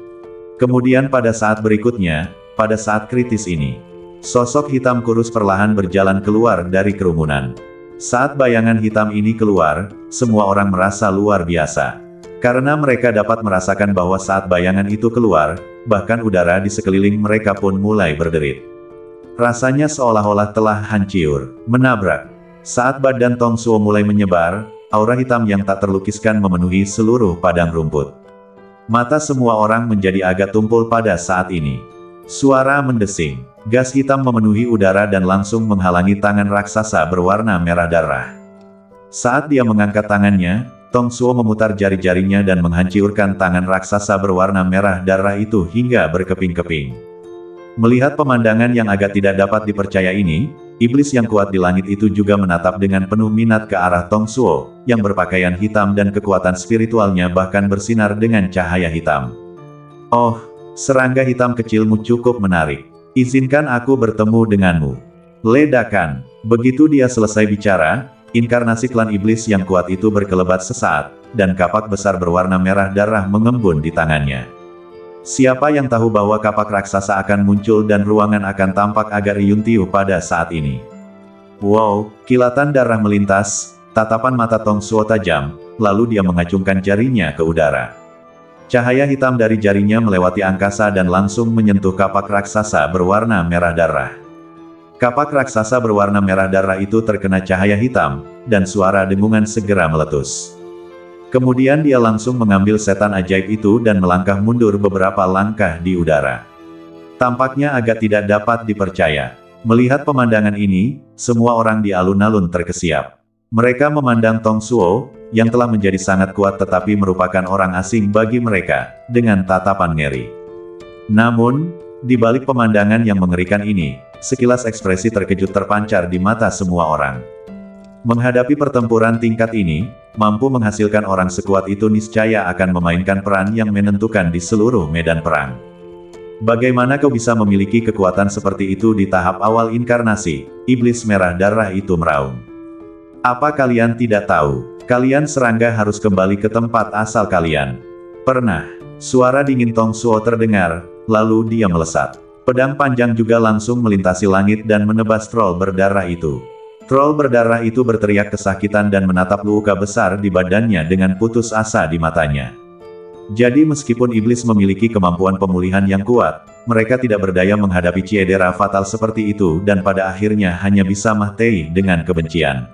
Kemudian pada saat berikutnya, pada saat kritis ini, sosok hitam kurus perlahan berjalan keluar dari kerumunan. Saat bayangan hitam ini keluar, semua orang merasa luar biasa. Karena mereka dapat merasakan bahwa saat bayangan itu keluar, bahkan udara di sekeliling mereka pun mulai berderit. Rasanya seolah-olah telah hancur, menabrak. Saat badan Tong Suo mulai menyebar, aura hitam yang tak terlukiskan memenuhi seluruh padang rumput. Mata semua orang menjadi agak tumpul pada saat ini. Suara mendesing, gas hitam memenuhi udara dan langsung menghalangi tangan raksasa berwarna merah darah. Saat dia mengangkat tangannya, Tong Suo memutar jari-jarinya dan menghancurkan tangan raksasa berwarna merah darah itu hingga berkeping-keping. Melihat pemandangan yang agak tidak dapat dipercaya ini, iblis yang kuat di langit itu juga menatap dengan penuh minat ke arah Tong Suo, yang berpakaian hitam dan kekuatan spiritualnya bahkan bersinar dengan cahaya hitam. Oh, serangga hitam kecilmu cukup menarik. Izinkan aku bertemu denganmu. Ledakan. Begitu dia selesai bicara, inkarnasi klan iblis yang kuat itu berkelebat sesaat, dan kapak besar berwarna merah darah mengembun di tangannya. Siapa yang tahu bahwa kapak raksasa akan muncul dan ruangan akan tampak agak riuntiu pada saat ini. Wow, kilatan darah melintas, tatapan mata Tong Suo tajam, lalu dia mengacungkan jarinya ke udara. Cahaya hitam dari jarinya melewati angkasa dan langsung menyentuh kapak raksasa berwarna merah darah. Kapak raksasa berwarna merah darah itu terkena cahaya hitam, dan suara dengungan segera meletus. Kemudian dia langsung mengambil setan ajaib itu dan melangkah mundur beberapa langkah di udara. Tampaknya agak tidak dapat dipercaya. Melihat pemandangan ini, semua orang di alun-alun terkesiap. Mereka memandang Tong Suo, yang telah menjadi sangat kuat tetapi merupakan orang asing bagi mereka, dengan tatapan ngeri. Namun, di balik pemandangan yang mengerikan ini, sekilas ekspresi terkejut terpancar di mata semua orang. Menghadapi pertempuran tingkat ini, mampu menghasilkan orang sekuat itu niscaya akan memainkan peran yang menentukan di seluruh medan perang. Bagaimana kau bisa memiliki kekuatan seperti itu di tahap awal inkarnasi? Iblis merah darah itu meraung. Apa kalian tidak tahu? Kalian serangga harus kembali ke tempat asal kalian. Pernah, suara dingin Tong Suo terdengar, lalu dia melesat. Pedang panjang juga langsung melintasi langit dan menebas troll berdarah itu. Troll berdarah itu berteriak kesakitan dan menatap luka besar di badannya dengan putus asa di matanya. Jadi meskipun iblis memiliki kemampuan pemulihan yang kuat, mereka tidak berdaya menghadapi cedera fatal seperti itu dan pada akhirnya hanya bisa mati dengan kebencian.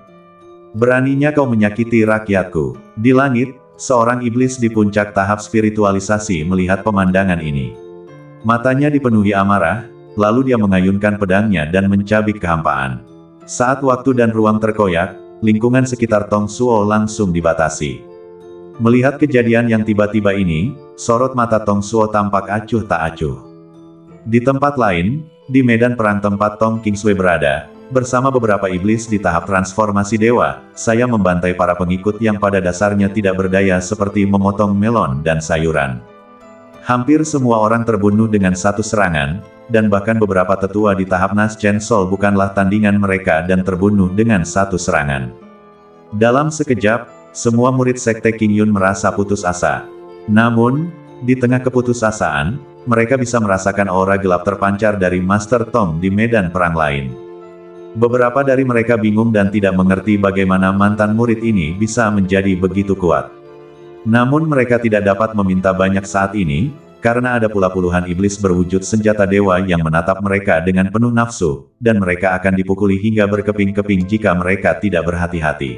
Beraninya kau menyakiti rakyatku. Di langit, seorang iblis di puncak tahap spiritualisasi melihat pemandangan ini. Matanya dipenuhi amarah, lalu dia mengayunkan pedangnya dan mencabik kehampaan. Saat waktu dan ruang terkoyak, lingkungan sekitar Tong Suo langsung dibatasi. Melihat kejadian yang tiba-tiba ini, sorot mata Tong Suo tampak acuh tak acuh. Di tempat lain, di medan perang tempat Tong Kingsway berada, bersama beberapa iblis di tahap transformasi dewa, saya membantai para pengikut yang pada dasarnya tidak berdaya seperti memotong melon dan sayuran. Hampir semua orang terbunuh dengan satu serangan, dan bahkan beberapa tetua di tahap Nas Chen Sol bukanlah tandingan mereka dan terbunuh dengan satu serangan. Dalam sekejap, semua murid Sekte King Yun merasa putus asa. Namun, di tengah keputusasaan, mereka bisa merasakan aura gelap terpancar dari Master Tong di medan perang lain. Beberapa dari mereka bingung dan tidak mengerti bagaimana mantan murid ini bisa menjadi begitu kuat. Namun mereka tidak dapat meminta banyak saat ini, karena ada pula puluhan iblis berwujud senjata dewa yang menatap mereka dengan penuh nafsu, dan mereka akan dipukuli hingga berkeping-keping jika mereka tidak berhati-hati.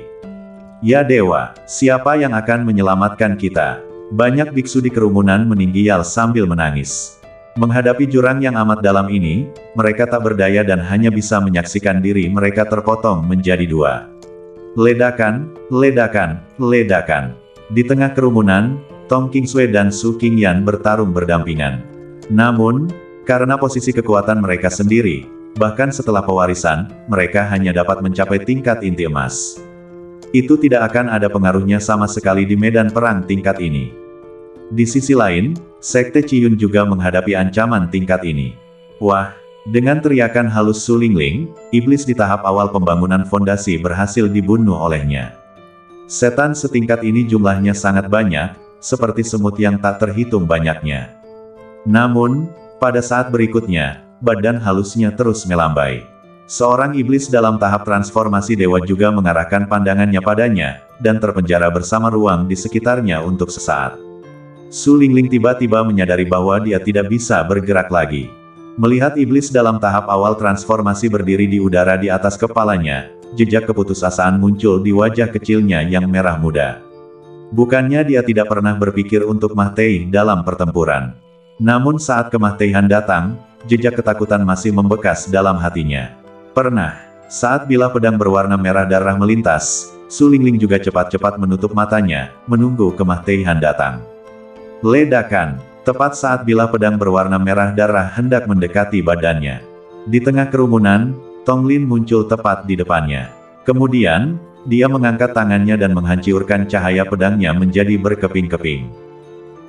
Ya dewa, siapa yang akan menyelamatkan kita? Banyak biksu di kerumunan meninggial sambil menangis. Menghadapi jurang yang amat dalam ini, mereka tak berdaya dan hanya bisa menyaksikan diri mereka terpotong menjadi dua. Ledakan, ledakan, ledakan. Di tengah kerumunan, Tong Kingsway dan Su Qingyan bertarung berdampingan. Namun, karena posisi kekuatan mereka sendiri, bahkan setelah pewarisan, mereka hanya dapat mencapai tingkat inti emas. Itu tidak akan ada pengaruhnya sama sekali di medan perang tingkat ini. Di sisi lain, Sekte Ciyun juga menghadapi ancaman tingkat ini. Wah, dengan teriakan halus Su Lingling, iblis di tahap awal pembangunan fondasi berhasil dibunuh olehnya. Setan setingkat ini jumlahnya sangat banyak, seperti semut yang tak terhitung banyaknya. Namun, pada saat berikutnya, badan halusnya terus melambai. Seorang iblis dalam tahap transformasi dewa juga mengarahkan pandangannya padanya, dan terpenjara bersama ruang di sekitarnya untuk sesaat. Su Lingling tiba-tiba menyadari bahwa dia tidak bisa bergerak lagi. Melihat iblis dalam tahap awal transformasi berdiri di udara di atas kepalanya, jejak keputusasaan muncul di wajah kecilnya yang merah muda. Bukannya dia tidak pernah berpikir untuk mati dalam pertempuran. Namun saat kematian datang, jejak ketakutan masih membekas dalam hatinya. Pernah, saat bilah pedang berwarna merah darah melintas, Su Lingling juga cepat-cepat menutup matanya, menunggu kematian datang. Ledakan, tepat saat bilah pedang berwarna merah darah hendak mendekati badannya. Di tengah kerumunan, Tong Lin muncul tepat di depannya. Kemudian, dia mengangkat tangannya dan menghancurkan cahaya pedangnya menjadi berkeping-keping.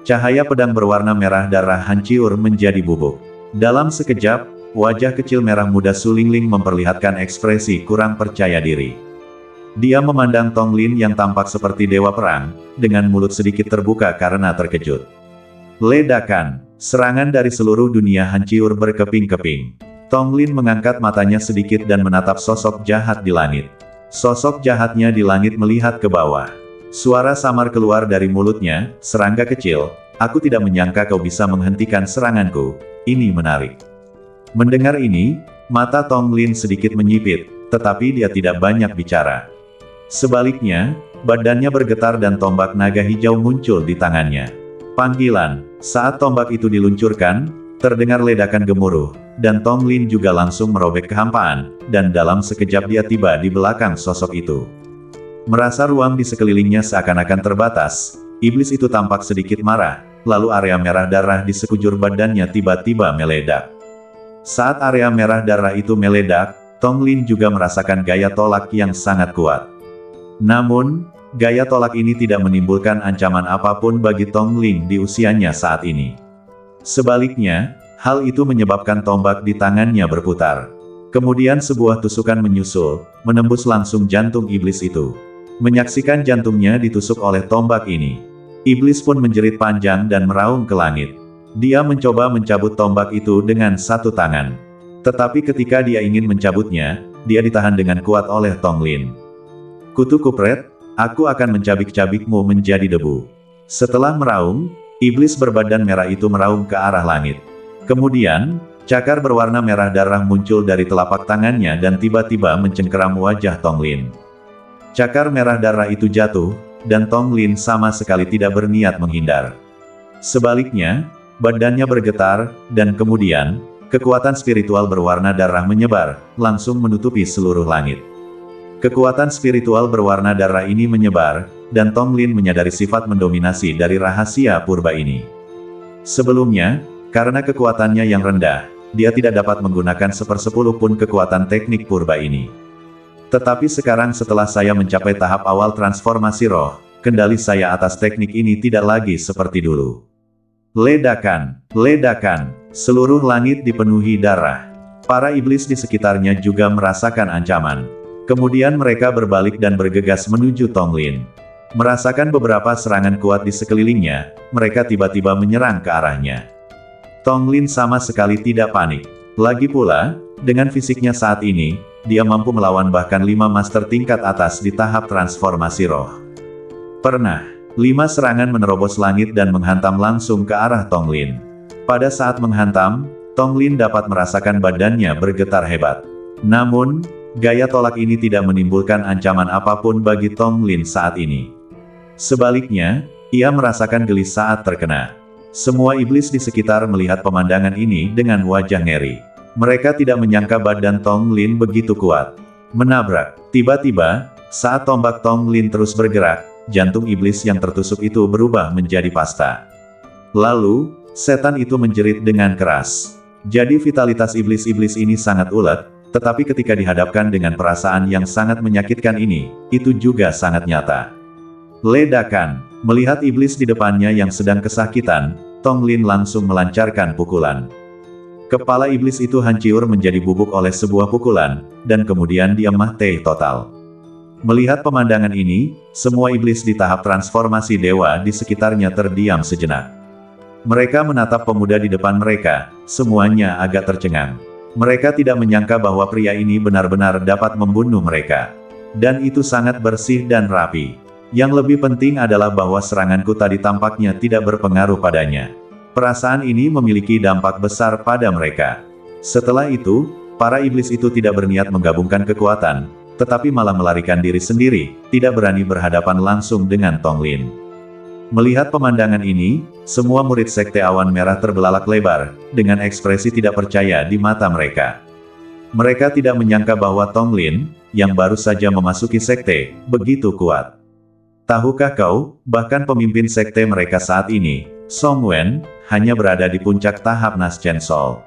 Cahaya pedang berwarna merah darah hancur menjadi bubuk. Dalam sekejap, wajah kecil merah muda Su Lingling memperlihatkan ekspresi kurang percaya diri. Dia memandang Tong Lin yang tampak seperti dewa perang, dengan mulut sedikit terbuka karena terkejut. Ledakan, serangan dari seluruh dunia hancur berkeping-keping. Tong Lin mengangkat matanya sedikit dan menatap sosok jahat di langit. Sosok jahatnya di langit melihat ke bawah. Suara samar keluar dari mulutnya, serangga kecil, aku tidak menyangka kau bisa menghentikan seranganku, ini menarik. Mendengar ini, mata Tong Lin sedikit menyipit, tetapi dia tidak banyak bicara. Sebaliknya, badannya bergetar dan tombak naga hijau muncul di tangannya. Panggilan, saat tombak itu diluncurkan, terdengar ledakan gemuruh, dan Tong Lin juga langsung merobek kehampaan, dan dalam sekejap dia tiba di belakang sosok itu. Merasa ruang di sekelilingnya seakan-akan terbatas, iblis itu tampak sedikit marah, lalu area merah darah di sekujur badannya tiba-tiba meledak. Saat area merah darah itu meledak, Tong Lin juga merasakan gaya tolak yang sangat kuat. Namun, gaya tolak ini tidak menimbulkan ancaman apapun bagi Tong Lin di usianya saat ini. Sebaliknya, hal itu menyebabkan tombak di tangannya berputar. Kemudian sebuah tusukan menyusul, menembus langsung jantung iblis itu. Menyaksikan jantungnya ditusuk oleh tombak ini, iblis pun menjerit panjang dan meraung ke langit. Dia mencoba mencabut tombak itu dengan satu tangan. Tetapi ketika dia ingin mencabutnya, dia ditahan dengan kuat oleh Tong Lin. Kutu kupret, aku akan mencabik-cabikmu menjadi debu. Setelah meraung, iblis berbadan merah itu meraung ke arah langit. Kemudian, cakar berwarna merah darah muncul dari telapak tangannya dan tiba-tiba mencengkeram wajah Tong Lin. Cakar merah darah itu jatuh, dan Tong Lin sama sekali tidak berniat menghindar. Sebaliknya, badannya bergetar, dan kemudian, kekuatan spiritual berwarna darah menyebar, langsung menutupi seluruh langit. Kekuatan spiritual berwarna darah ini menyebar, dan Tong Lin menyadari sifat mendominasi dari rahasia purba ini. Sebelumnya, karena kekuatannya yang rendah, dia tidak dapat menggunakan 1/10 pun kekuatan teknik purba ini. Tetapi sekarang setelah saya mencapai tahap awal transformasi roh, kendali saya atas teknik ini tidak lagi seperti dulu. Ledakan, ledakan, seluruh langit dipenuhi darah. Para iblis di sekitarnya juga merasakan ancaman. Kemudian mereka berbalik dan bergegas menuju Tong Lin. Merasakan beberapa serangan kuat di sekelilingnya, mereka tiba-tiba menyerang ke arahnya. Tong Lin sama sekali tidak panik. Lagi pula, dengan fisiknya saat ini, dia mampu melawan bahkan 5 master tingkat atas di tahap transformasi roh. Pernah, 5 serangan menerobos langit dan menghantam langsung ke arah Tong Lin. Pada saat menghantam, Tong Lin dapat merasakan badannya bergetar hebat. Namun, gaya tolak ini tidak menimbulkan ancaman apapun bagi Tong Lin saat ini. Sebaliknya, ia merasakan geli saat terkena. Semua iblis di sekitar melihat pemandangan ini dengan wajah ngeri. Mereka tidak menyangka badan Tong Lin begitu kuat. Menabrak. Tiba-tiba, saat tombak Tong Lin terus bergerak, jantung iblis yang tertusuk itu berubah menjadi pasta. Lalu, setan itu menjerit dengan keras. Jadi vitalitas iblis-iblis ini sangat ulet, tetapi ketika dihadapkan dengan perasaan yang sangat menyakitkan ini, itu juga sangat nyata. Ledakan. Melihat iblis di depannya yang sedang kesakitan, Tong Lin langsung melancarkan pukulan. Kepala iblis itu hancur menjadi bubuk oleh sebuah pukulan, dan kemudian dia mati total. Melihat pemandangan ini, semua iblis di tahap transformasi dewa di sekitarnya terdiam sejenak. Mereka menatap pemuda di depan mereka, semuanya agak tercengang. Mereka tidak menyangka bahwa pria ini benar-benar dapat membunuh mereka. Dan itu sangat bersih dan rapi. Yang lebih penting adalah bahwa seranganku tadi tampaknya tidak berpengaruh padanya. Perasaan ini memiliki dampak besar pada mereka. Setelah itu, para iblis itu tidak berniat menggabungkan kekuatan, tetapi malah melarikan diri sendiri, tidak berani berhadapan langsung dengan Tong Lin. Melihat pemandangan ini, semua murid Sekte Awan Merah terbelalak lebar, dengan ekspresi tidak percaya di mata mereka. Mereka tidak menyangka bahwa Tong Lin, yang baru saja memasuki sekte, begitu kuat. Tahukah kau, bahkan pemimpin sekte mereka saat ini, Song Wen, hanya berada di puncak tahap Naschen Sol.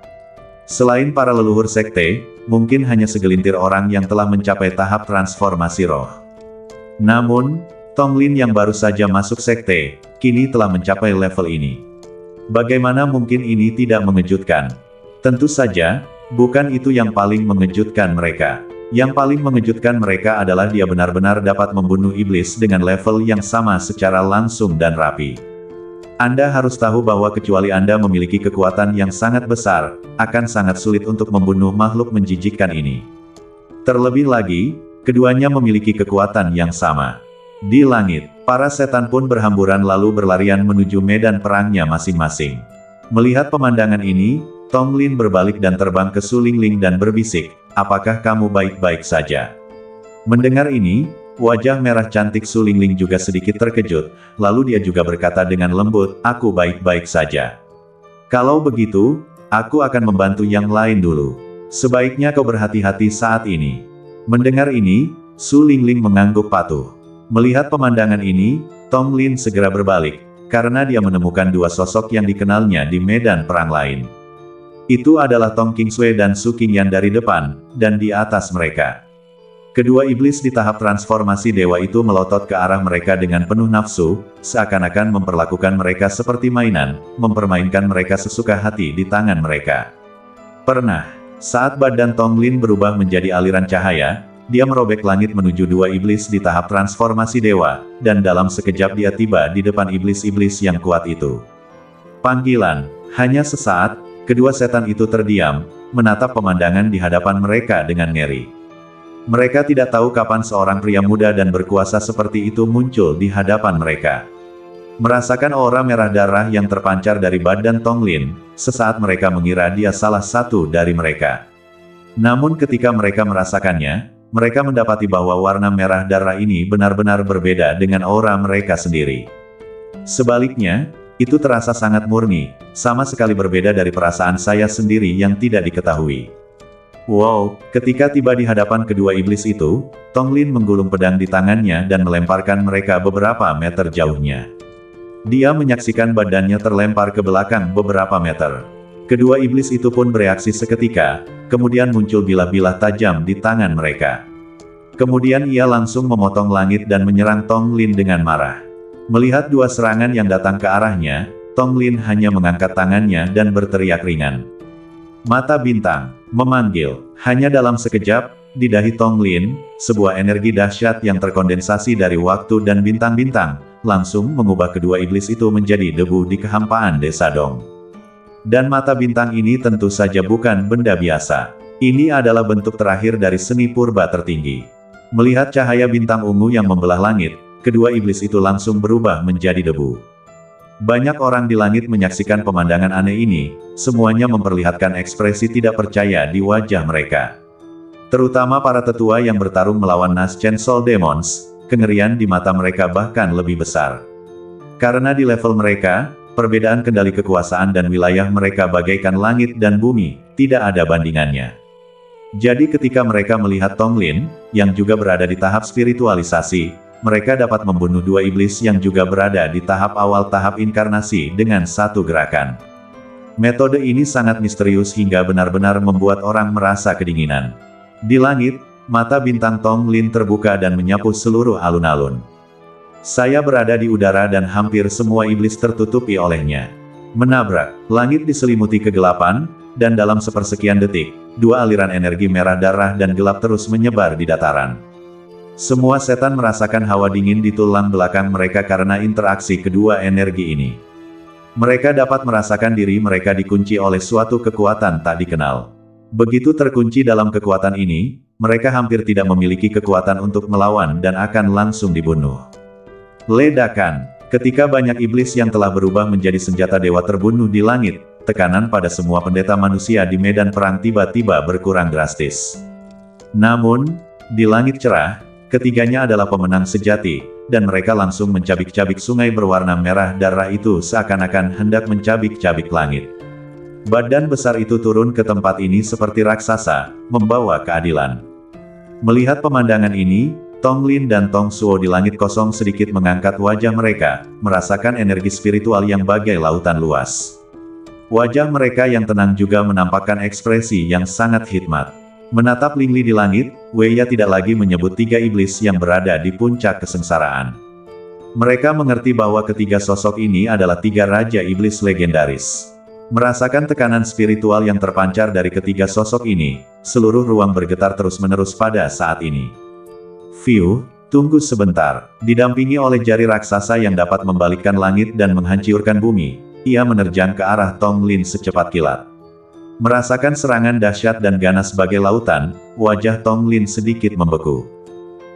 Selain para leluhur sekte, mungkin hanya segelintir orang yang telah mencapai tahap transformasi roh. Namun, Tong Lin yang baru saja masuk sekte, kini telah mencapai level ini. Bagaimana mungkin ini tidak mengejutkan? Tentu saja, bukan itu yang paling mengejutkan mereka. Yang paling mengejutkan mereka adalah dia benar-benar dapat membunuh iblis dengan level yang sama secara langsung dan rapi. Anda harus tahu bahwa kecuali Anda memiliki kekuatan yang sangat besar, akan sangat sulit untuk membunuh makhluk menjijikkan ini. Terlebih lagi, keduanya memiliki kekuatan yang sama. Di langit, para setan pun berhamburan lalu berlarian menuju medan perangnya masing-masing. Melihat pemandangan ini, Tong Lin berbalik dan terbang ke Su Lingling dan berbisik, "Apakah kamu baik-baik saja?" Mendengar ini, wajah merah cantik Su Lingling juga sedikit terkejut, lalu dia juga berkata dengan lembut, "Aku baik-baik saja. Kalau begitu, aku akan membantu yang lain dulu. Sebaiknya kau berhati-hati saat ini." Mendengar ini, Su Lingling mengangguk patuh. Melihat pemandangan ini, Tong Lin segera berbalik, karena dia menemukan dua sosok yang dikenalnya di medan perang lain. Itu adalah Tong Qingsui dan Su Qingyan dari depan, dan di atas mereka. Kedua iblis di tahap transformasi dewa itu melotot ke arah mereka dengan penuh nafsu, seakan-akan memperlakukan mereka seperti mainan, mempermainkan mereka sesuka hati di tangan mereka. Pernah, saat badan Tong Lin berubah menjadi aliran cahaya, dia merobek langit menuju dua iblis di tahap transformasi dewa, dan dalam sekejap dia tiba di depan iblis-iblis yang kuat itu. Panggilan, hanya sesaat, kedua setan itu terdiam, menatap pemandangan di hadapan mereka dengan ngeri. Mereka tidak tahu kapan seorang pria muda dan berkuasa seperti itu muncul di hadapan mereka. Merasakan aura merah darah yang terpancar dari badan Tong Lin, sesaat mereka mengira dia salah satu dari mereka. Namun ketika mereka merasakannya, mereka mendapati bahwa warna merah darah ini benar-benar berbeda dengan aura mereka sendiri. Sebaliknya, itu terasa sangat murni, sama sekali berbeda dari perasaan saya sendiri yang tidak diketahui. Wow, ketika tiba di hadapan kedua iblis itu, Tong Lin menggulung pedang di tangannya dan melemparkan mereka beberapa meter jauhnya. Dia menyaksikan badannya terlempar ke belakang beberapa meter. Kedua iblis itu pun bereaksi seketika, kemudian muncul bilah-bilah tajam di tangan mereka. Kemudian ia langsung memotong langit dan menyerang Tong Lin dengan marah. Melihat dua serangan yang datang ke arahnya, Tong Lin hanya mengangkat tangannya dan berteriak ringan. Mata bintang, memanggil. Hanya dalam sekejap, di dahi Tong Lin, sebuah energi dahsyat yang terkondensasi dari waktu dan bintang-bintang, langsung mengubah kedua iblis itu menjadi debu di kehampaan desa Dong. Dan mata bintang ini tentu saja bukan benda biasa. Ini adalah bentuk terakhir dari seni purba tertinggi. Melihat cahaya bintang ungu yang membelah langit, kedua iblis itu langsung berubah menjadi debu. Banyak orang di langit menyaksikan pemandangan aneh ini, semuanya memperlihatkan ekspresi tidak percaya di wajah mereka. Terutama para tetua yang bertarung melawan Nas Chainsaw Demons, kengerian di mata mereka bahkan lebih besar. Karena di level mereka, perbedaan kendali kekuasaan dan wilayah mereka bagaikan langit dan bumi, tidak ada bandingannya. Jadi ketika mereka melihat Tong Lin, yang juga berada di tahap spiritualisasi, mereka dapat membunuh dua iblis yang juga berada di tahap awal tahap inkarnasi dengan satu gerakan. Metode ini sangat misterius hingga benar-benar membuat orang merasa kedinginan. Di langit, mata bintang Tong Lin terbuka dan menyapu seluruh alun-alun. Saya berada di udara dan hampir semua iblis tertutupi olehnya. Menabrak, langit diselimuti kegelapan, dan dalam sepersekian detik, dua aliran energi merah darah dan gelap terus menyebar di dataran. Semua setan merasakan hawa dingin di tulang belakang mereka karena interaksi kedua energi ini. Mereka dapat merasakan diri mereka dikunci oleh suatu kekuatan tak dikenal. Begitu terkunci dalam kekuatan ini, mereka hampir tidak memiliki kekuatan untuk melawan dan akan langsung dibunuh. Ledakan. Ketika banyak iblis yang telah berubah menjadi senjata dewa terbunuh di langit, tekanan pada semua pendeta manusia di medan perang tiba-tiba berkurang drastis. Namun, di langit cerah, ketiganya adalah pemenang sejati, dan mereka langsung mencabik-cabik sungai berwarna merah darah itu seakan-akan hendak mencabik-cabik langit. Badan besar itu turun ke tempat ini seperti raksasa, membawa keadilan. Melihat pemandangan ini, Tong Lin dan Tong Suo di langit kosong sedikit mengangkat wajah mereka, merasakan energi spiritual yang bagai lautan luas. Wajah mereka yang tenang juga menampakkan ekspresi yang sangat hikmat. Menatap Ling Li di langit, Wei tidak lagi menyebut tiga iblis yang berada di puncak kesengsaraan. Mereka mengerti bahwa ketiga sosok ini adalah tiga raja iblis legendaris. Merasakan tekanan spiritual yang terpancar dari ketiga sosok ini, seluruh ruang bergetar terus-menerus pada saat ini. Fiu, tunggu sebentar. Didampingi oleh jari raksasa yang dapat membalikkan langit dan menghancurkan bumi, ia menerjang ke arah Tong Lin secepat kilat. Merasakan serangan dahsyat dan ganas sebagai lautan, wajah Tong Lin sedikit membeku.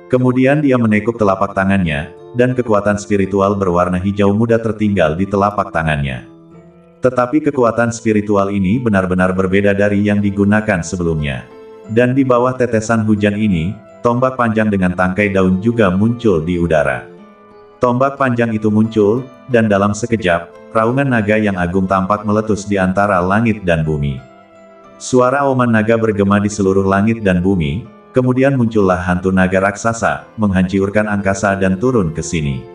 Kemudian dia menekuk telapak tangannya, dan kekuatan spiritual berwarna hijau muda tertinggal di telapak tangannya. Tetapi kekuatan spiritual ini benar-benar berbeda dari yang digunakan sebelumnya. Dan di bawah tetesan hujan ini, tombak panjang dengan tangkai daun juga muncul di udara. Tombak panjang itu muncul, dan dalam sekejap, raungan naga yang agung tampak meletus di antara langit dan bumi. Suara auman naga bergema di seluruh langit dan bumi, kemudian muncullah hantu naga raksasa, menghancurkan angkasa dan turun ke sini.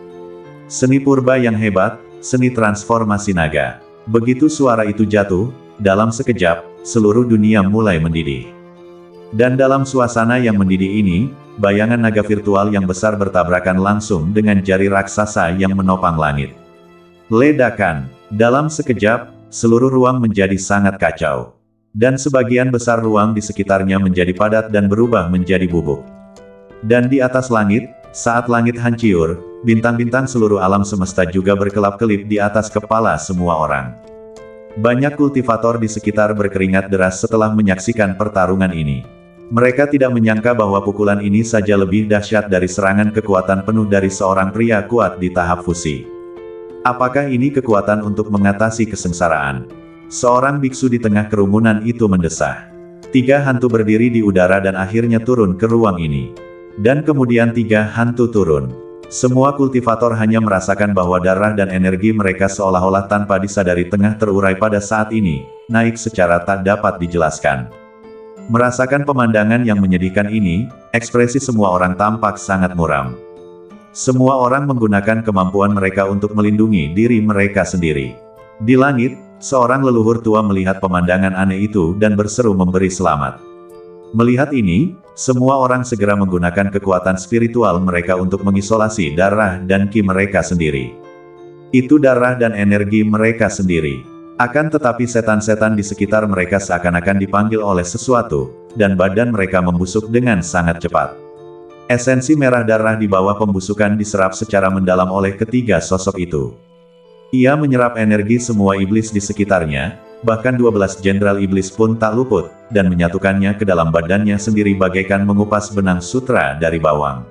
Seni purba yang hebat, seni transformasi naga. Begitu suara itu jatuh, dalam sekejap, seluruh dunia mulai mendidih. Dan dalam suasana yang mendidih ini, bayangan naga virtual yang besar bertabrakan langsung dengan jari raksasa yang menopang langit. Ledakan. Dalam sekejap, seluruh ruang menjadi sangat kacau. Dan sebagian besar ruang di sekitarnya menjadi padat dan berubah menjadi bubuk. Dan di atas langit, saat langit hancur, bintang-bintang seluruh alam semesta juga berkelap-kelip di atas kepala semua orang. Banyak kultivator di sekitar berkeringat deras setelah menyaksikan pertarungan ini. Mereka tidak menyangka bahwa pukulan ini saja lebih dahsyat dari serangan kekuatan penuh dari seorang pria kuat di tahap fusi. Apakah ini kekuatan untuk mengatasi kesengsaraan? Seorang biksu di tengah kerumunan itu mendesah. 3 hantu berdiri di udara dan akhirnya turun ke ruang ini. Dan kemudian 3 hantu turun. Semua kultivator hanya merasakan bahwa darah dan energi mereka seolah-olah tanpa disadari tengah terurai pada saat ini, naik secara tak dapat dijelaskan. Merasakan pemandangan yang menyedihkan ini, ekspresi semua orang tampak sangat muram. Semua orang menggunakan kemampuan mereka untuk melindungi diri mereka sendiri. Di langit, seorang leluhur tua melihat pemandangan aneh itu dan berseru memberi selamat. Melihat ini, semua orang segera menggunakan kekuatan spiritual mereka untuk mengisolasi darah dan ki mereka sendiri. Itu darah dan energi mereka sendiri. Akan tetapi setan-setan di sekitar mereka seakan-akan dipanggil oleh sesuatu, dan badan mereka membusuk dengan sangat cepat. Esensi merah darah di bawah pembusukan diserap secara mendalam oleh ketiga sosok itu. Ia menyerap energi semua iblis di sekitarnya, bahkan 12 jenderal iblis pun tak luput, dan menyatukannya ke dalam badannya sendiri bagaikan mengupas benang sutra dari bawang.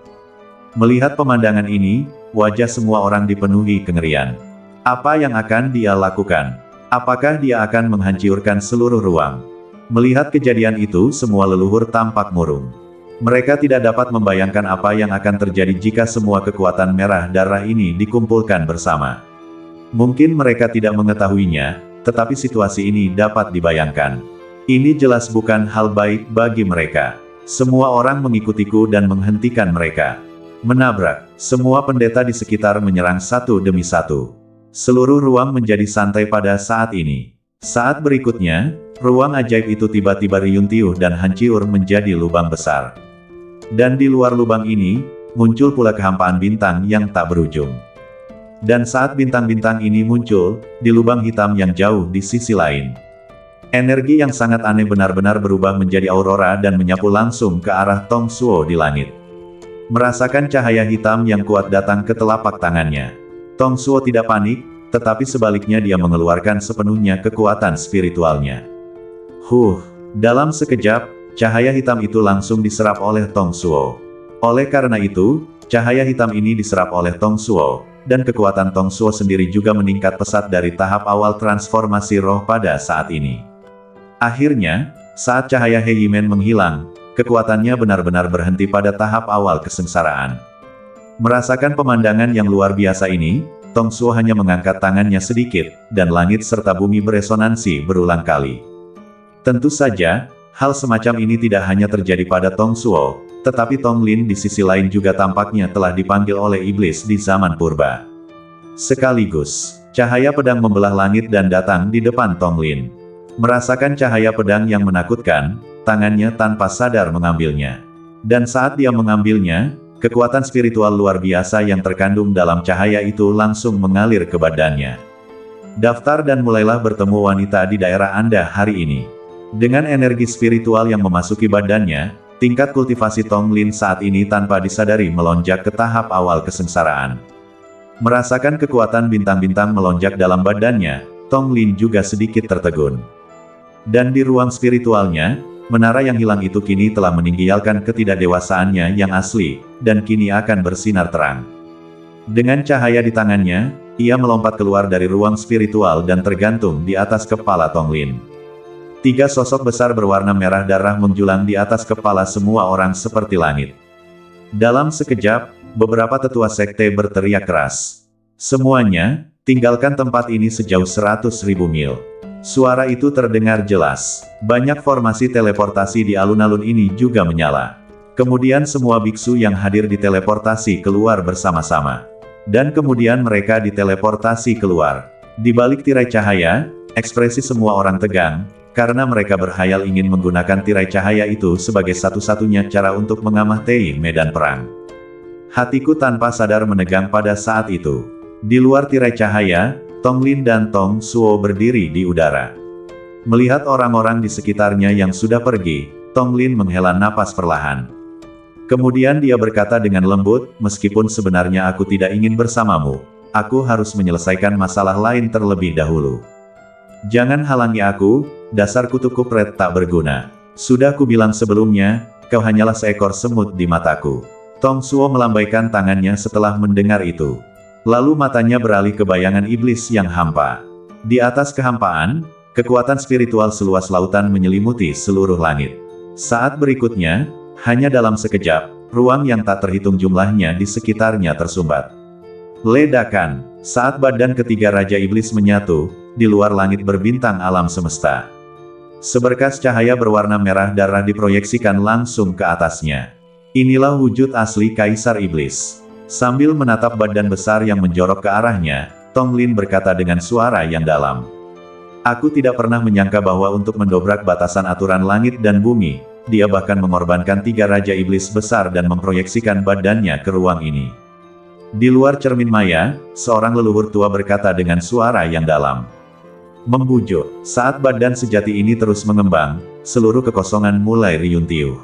Melihat pemandangan ini, wajah semua orang dipenuhi kengerian. Apa yang akan dia lakukan? Apakah dia akan menghancurkan seluruh ruang? Melihat kejadian itu, semua leluhur tampak murung. Mereka tidak dapat membayangkan apa yang akan terjadi jika semua kekuatan merah darah ini dikumpulkan bersama. Mungkin mereka tidak mengetahuinya, tetapi situasi ini dapat dibayangkan. Ini jelas bukan hal baik bagi mereka. Semua orang mengikutiku dan menghentikan mereka. Menabrak, semua pendeta di sekitar menyerang satu demi satu. Seluruh ruang menjadi santai pada saat ini. Saat berikutnya, ruang ajaib itu tiba-tiba riuntuh dan hancur menjadi lubang besar. Dan di luar lubang ini, muncul pula kehampaan bintang yang tak berujung. Dan saat bintang-bintang ini muncul, di lubang hitam yang jauh di sisi lain, energi yang sangat aneh benar-benar berubah menjadi aurora dan menyapu langsung ke arah Tong Suo di langit. Merasakan cahaya hitam yang kuat datang ke telapak tangannya. Tong Suo tidak panik, tetapi sebaliknya dia mengeluarkan sepenuhnya kekuatan spiritualnya. Dalam sekejap, cahaya hitam itu langsung diserap oleh Tong Suo. Oleh karena itu, cahaya hitam ini diserap oleh Tong Suo, dan kekuatan Tong Suo sendiri juga meningkat pesat dari tahap awal transformasi roh pada saat ini. Akhirnya, saat cahaya Heimen menghilang, kekuatannya benar-benar berhenti pada tahap awal kesengsaraan. Merasakan pemandangan yang luar biasa ini, Tong Suo hanya mengangkat tangannya sedikit, dan langit serta bumi beresonansi berulang kali. Tentu saja, hal semacam ini tidak hanya terjadi pada Tong Suo, tetapi Tong Lin di sisi lain juga tampaknya telah dipanggil oleh iblis di zaman purba. Sekaligus, cahaya pedang membelah langit dan datang di depan Tong Lin. Merasakan cahaya pedang yang menakutkan, tangannya tanpa sadar mengambilnya. Dan saat dia mengambilnya, kekuatan spiritual luar biasa yang terkandung dalam cahaya itu langsung mengalir ke badannya. Daftar dan mulailah bertemu wanita di daerah Anda hari ini. Dengan energi spiritual yang memasuki badannya, tingkat kultivasi Tong Lin saat ini tanpa disadari melonjak ke tahap awal kesengsaraan. Merasakan kekuatan bintang-bintang melonjak dalam badannya, Tong Lin juga sedikit tertegun. Dan di ruang spiritualnya, menara yang hilang itu kini telah meninggalkan ketidakdewasaannya yang asli, dan kini akan bersinar terang. Dengan cahaya di tangannya, ia melompat keluar dari ruang spiritual dan tergantung di atas kepala Tong Lin. 3 sosok besar berwarna merah darah menjulang di atas kepala semua orang seperti langit. Dalam sekejap, beberapa tetua sekte berteriak keras. Semuanya, tinggalkan tempat ini sejauh 100.000 mil. Suara itu terdengar jelas. Banyak formasi teleportasi di alun-alun ini juga menyala. Kemudian semua biksu yang hadir diteleportasi keluar bersama-sama. Dan kemudian mereka diteleportasi keluar. Di balik tirai cahaya, ekspresi semua orang tegang, karena mereka berhayal ingin menggunakan tirai cahaya itu sebagai satu-satunya cara untuk mengamati medan perang. Hatiku tanpa sadar menegang pada saat itu. Di luar tirai cahaya, Tong Lin dan Tong Suo berdiri di udara. Melihat orang-orang di sekitarnya yang sudah pergi, Tong Lin menghela napas perlahan. Kemudian dia berkata dengan lembut, meskipun sebenarnya aku tidak ingin bersamamu, aku harus menyelesaikan masalah lain terlebih dahulu. Jangan halangi aku, dasar kutu kupret tak berguna. Sudah kubilang sebelumnya, kau hanyalah seekor semut di mataku. Tong Suo melambaikan tangannya setelah mendengar itu. Lalu matanya beralih ke bayangan iblis yang hampa. Di atas kehampaan, kekuatan spiritual seluas lautan menyelimuti seluruh langit. Saat berikutnya, hanya dalam sekejap, ruang yang tak terhitung jumlahnya di sekitarnya tersumbat. Ledakan, saat badan ketiga Raja Iblis menyatu, di luar langit berbintang alam semesta. Seberkas cahaya berwarna merah darah diproyeksikan langsung ke atasnya. Inilah wujud asli Kaisar Iblis. Sambil menatap badan besar yang menjorok ke arahnya, Tong Lin berkata dengan suara yang dalam. Aku tidak pernah menyangka bahwa untuk mendobrak batasan aturan langit dan bumi, dia bahkan mengorbankan tiga Raja Iblis besar dan memproyeksikan badannya ke ruang ini. Di luar cermin maya, seorang leluhur tua berkata dengan suara yang dalam. Membujuk, saat badan sejati ini terus mengembang, seluruh kekosongan mulai riuntiuh.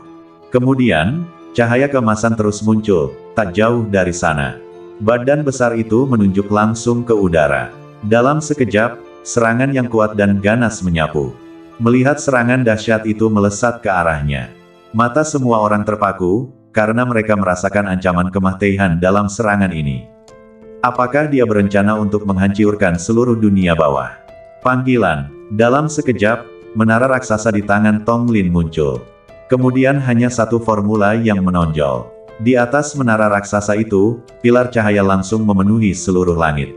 Kemudian, cahaya keemasan terus muncul, tak jauh dari sana. Badan besar itu menunjuk langsung ke udara. Dalam sekejap, serangan yang kuat dan ganas menyapu. Melihat serangan dahsyat itu melesat ke arahnya. Mata semua orang terpaku, karena mereka merasakan ancaman kematian dalam serangan ini. Apakah dia berencana untuk menghancurkan seluruh dunia bawah? Panggilan. Dalam sekejap, menara raksasa di tangan Tong Lin muncul. Kemudian hanya satu formula yang menonjol. Di atas menara raksasa itu, pilar cahaya langsung memenuhi seluruh langit.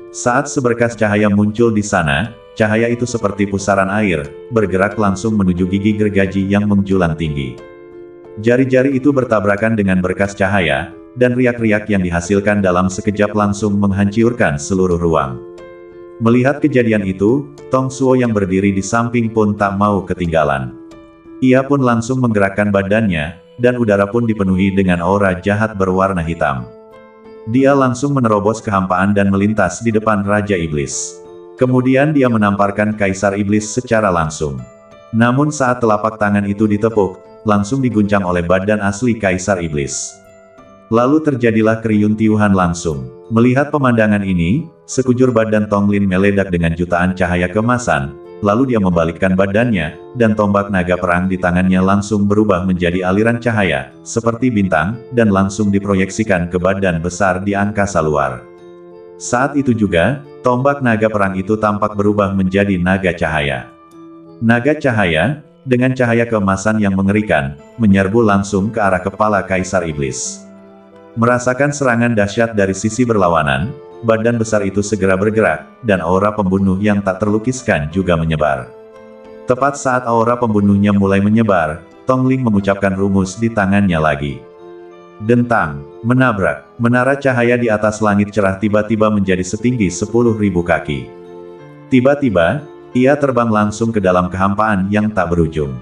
Saat seberkas cahaya muncul di sana, cahaya itu seperti pusaran air, bergerak langsung menuju gigi gergaji yang menjulang tinggi. Jari-jari itu bertabrakan dengan berkas cahaya, dan riak-riak yang dihasilkan dalam sekejap langsung menghancurkan seluruh ruang. Melihat kejadian itu, Tong Suo yang berdiri di samping pun tak mau ketinggalan. Ia pun langsung menggerakkan badannya, dan udara pun dipenuhi dengan aura jahat berwarna hitam. Dia langsung menerobos kehampaan dan melintas di depan Raja Iblis. Kemudian dia menamparkan Kaisar Iblis secara langsung. Namun saat telapak tangan itu ditepuk, langsung diguncang oleh badan asli Kaisar Iblis. Lalu terjadilah keriuntiuhan langsung. Melihat pemandangan ini, sekujur badan Tong Lin meledak dengan jutaan cahaya keemasan. Lalu dia membalikkan badannya, dan tombak naga perang di tangannya langsung berubah menjadi aliran cahaya, seperti bintang, dan langsung diproyeksikan ke badan besar di angkasa luar. Saat itu juga, tombak naga perang itu tampak berubah menjadi naga cahaya. Naga cahaya, dengan cahaya keemasan yang mengerikan, menyerbu langsung ke arah kepala Kaisar Iblis. Merasakan serangan dahsyat dari sisi berlawanan, badan besar itu segera bergerak, dan aura pembunuh yang tak terlukiskan juga menyebar. Tepat saat aura pembunuhnya mulai menyebar, Tong Lin mengucapkan rumus di tangannya lagi. Dentang, menabrak, menara cahaya di atas langit cerah tiba-tiba menjadi setinggi 10.000 kaki. Tiba-tiba, ia terbang langsung ke dalam kehampaan yang tak berujung.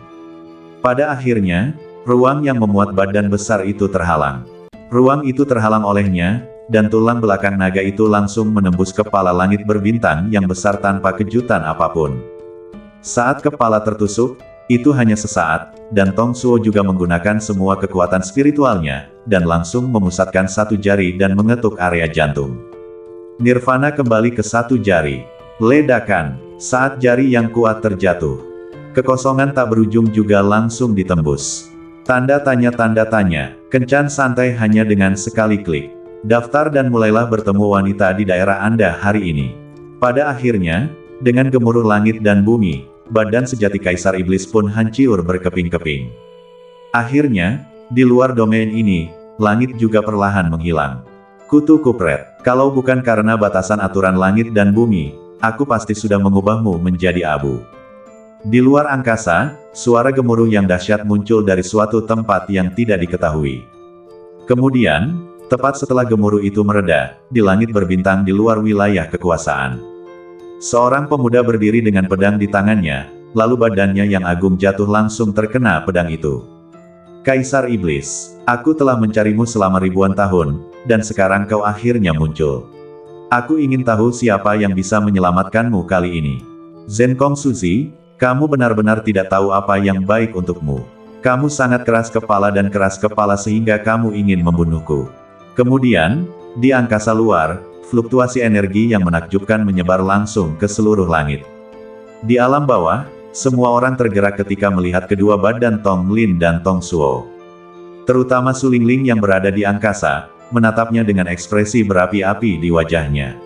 Pada akhirnya, ruang yang memuat badan besar itu terhalang. Ruang itu terhalang olehnya, dan tulang belakang naga itu langsung menembus kepala langit berbintang yang besar tanpa kejutan apapun. Saat kepala tertusuk, itu hanya sesaat, dan Tong Suo juga menggunakan semua kekuatan spiritualnya, dan langsung memusatkan satu jari dan mengetuk area jantung. Nirvana kembali ke satu jari. Ledakan, saat jari yang kuat terjatuh. Kekosongan tak berujung juga langsung ditembus. Tanda tanya, kencan santai hanya dengan sekali klik. Daftar dan mulailah bertemu wanita di daerah Anda hari ini. Pada akhirnya, dengan gemuruh langit dan bumi, badan sejati Kaisar Iblis pun hancur berkeping-keping. Akhirnya, di luar domain ini, langit juga perlahan menghilang. Kutu kupret, kalau bukan karena batasan aturan langit dan bumi, aku pasti sudah mengubahmu menjadi abu. Di luar angkasa, suara gemuruh yang dahsyat muncul dari suatu tempat yang tidak diketahui. Kemudian, tepat setelah gemuruh itu mereda, di langit berbintang di luar wilayah kekuasaan. Seorang pemuda berdiri dengan pedang di tangannya, lalu badannya yang agung jatuh langsung terkena pedang itu. Kaisar Iblis, aku telah mencarimu selama ribuan tahun, dan sekarang kau akhirnya muncul. Aku ingin tahu siapa yang bisa menyelamatkanmu kali ini. Zhen Kongsuzi, kamu benar-benar tidak tahu apa yang baik untukmu. Kamu sangat keras kepala dan keras kepala sehingga kamu ingin membunuhku. Kemudian, di angkasa luar, fluktuasi energi yang menakjubkan menyebar langsung ke seluruh langit. Di alam bawah, Semua orang tergerak ketika melihat kedua badan Tong Lin dan Tong Suo. Terutama Su Lingling yang berada di angkasa, menatapnya dengan ekspresi berapi-api di wajahnya.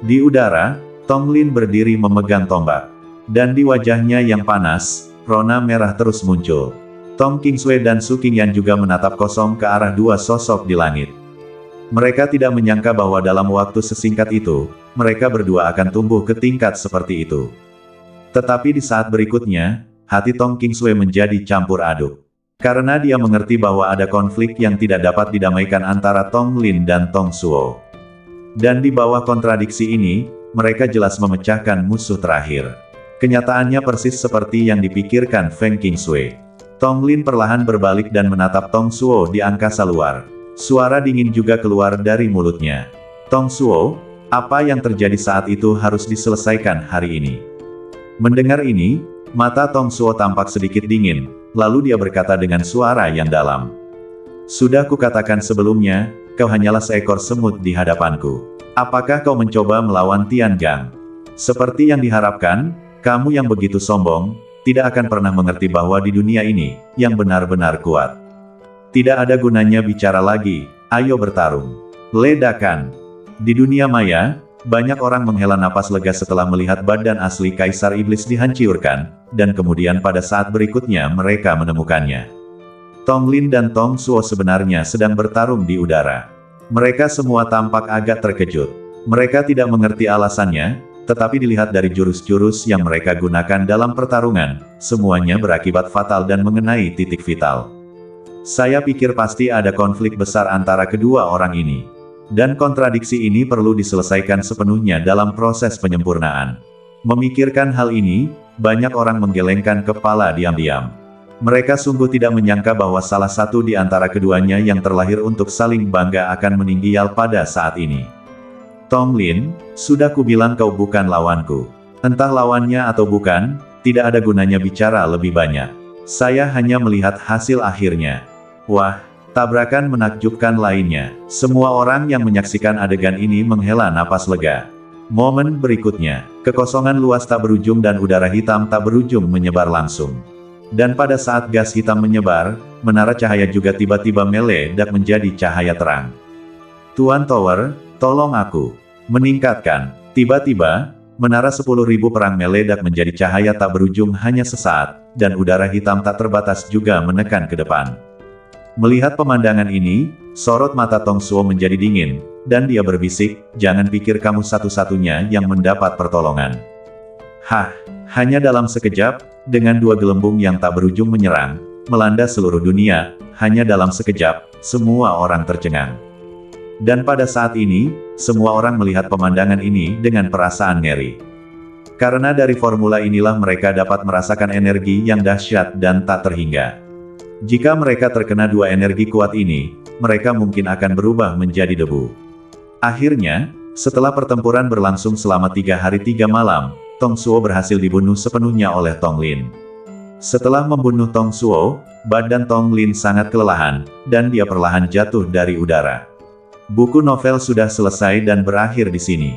Di udara, Tong Lin berdiri memegang tombak. Dan di wajahnya yang panas, rona merah terus muncul. Tong Kingsway dan Su Qingyan juga menatap kosong ke arah dua sosok di langit. Mereka tidak menyangka bahwa dalam waktu sesingkat itu, mereka berdua akan tumbuh ke tingkat seperti itu. Tetapi di saat berikutnya, hati Tong Kingsway menjadi campur aduk. Karena dia mengerti bahwa ada konflik yang tidak dapat didamaikan antara Tong Lin dan Tong Suo. Dan di bawah kontradiksi ini, mereka jelas memecahkan musuh terakhir. Kenyataannya persis seperti yang dipikirkan Feng Kingsway. Tong Lin perlahan berbalik dan menatap Tong Suo di angkasa luar. Suara dingin juga keluar dari mulutnya. Tong Suo, apa yang terjadi saat itu harus diselesaikan hari ini. Mendengar ini, mata Tong Suo tampak sedikit dingin, lalu dia berkata dengan suara yang dalam. Sudah kukatakan sebelumnya, kau hanyalah seekor semut di hadapanku. Apakah kau mencoba melawan Tian Gang? Seperti yang diharapkan, kamu yang begitu sombong, tidak akan pernah mengerti bahwa di dunia ini, yang benar-benar kuat. Tidak ada gunanya bicara lagi, ayo bertarung. Ledakan. Di dunia maya, banyak orang menghela napas lega setelah melihat badan asli Kaisar Iblis dihancurkan, dan kemudian pada saat berikutnya mereka menemukannya. Tong Lin dan Tong Suo sebenarnya sedang bertarung di udara. Mereka semua tampak agak terkejut. Mereka tidak mengerti alasannya, tetapi dilihat dari jurus-jurus yang mereka gunakan dalam pertarungan, semuanya berakibat fatal dan mengenai titik vital. Saya pikir pasti ada konflik besar antara kedua orang ini. Dan kontradiksi ini perlu diselesaikan sepenuhnya dalam proses penyempurnaan. Memikirkan hal ini, banyak orang menggelengkan kepala diam-diam. Mereka sungguh tidak menyangka bahwa salah satu di antara keduanya yang terlahir untuk saling bangga akan meninggal pada saat ini. Tong Lin, sudah kubilang kau bukan lawanku. Entah lawannya atau bukan, tidak ada gunanya bicara lebih banyak. Saya hanya melihat hasil akhirnya. Wah, tabrakan menakjubkan lainnya. Semua orang yang menyaksikan adegan ini menghela napas lega. Momen berikutnya, kekosongan luas tak berujung dan udara hitam tak berujung menyebar langsung. Dan pada saat gas hitam menyebar, menara cahaya juga tiba-tiba meledak menjadi cahaya terang. Tuan Tower, tolong aku. Meningkatkan. Tiba-tiba, menara 10.000 perang meledak menjadi cahaya tak berujung hanya sesaat, dan udara hitam tak terbatas juga menekan ke depan. Melihat pemandangan ini, sorot mata Tong Suo menjadi dingin, dan dia berbisik, jangan pikir kamu satu-satunya yang mendapat pertolongan. Hah, hanya dalam sekejap, dengan dua gelembung yang tak berujung menyerang, melanda seluruh dunia, hanya dalam sekejap, semua orang tercengang. Dan pada saat ini, semua orang melihat pemandangan ini dengan perasaan ngeri. Karena dari formula inilah mereka dapat merasakan energi yang dahsyat dan tak terhingga. Jika mereka terkena dua energi kuat ini, mereka mungkin akan berubah menjadi debu. Akhirnya, setelah pertempuran berlangsung selama 3 hari 3 malam, Tong Suo berhasil dibunuh sepenuhnya oleh Tong Lin. Setelah membunuh Tong Suo, badan Tong Lin sangat kelelahan, dan dia perlahan jatuh dari udara. Buku novel sudah selesai dan berakhir di sini.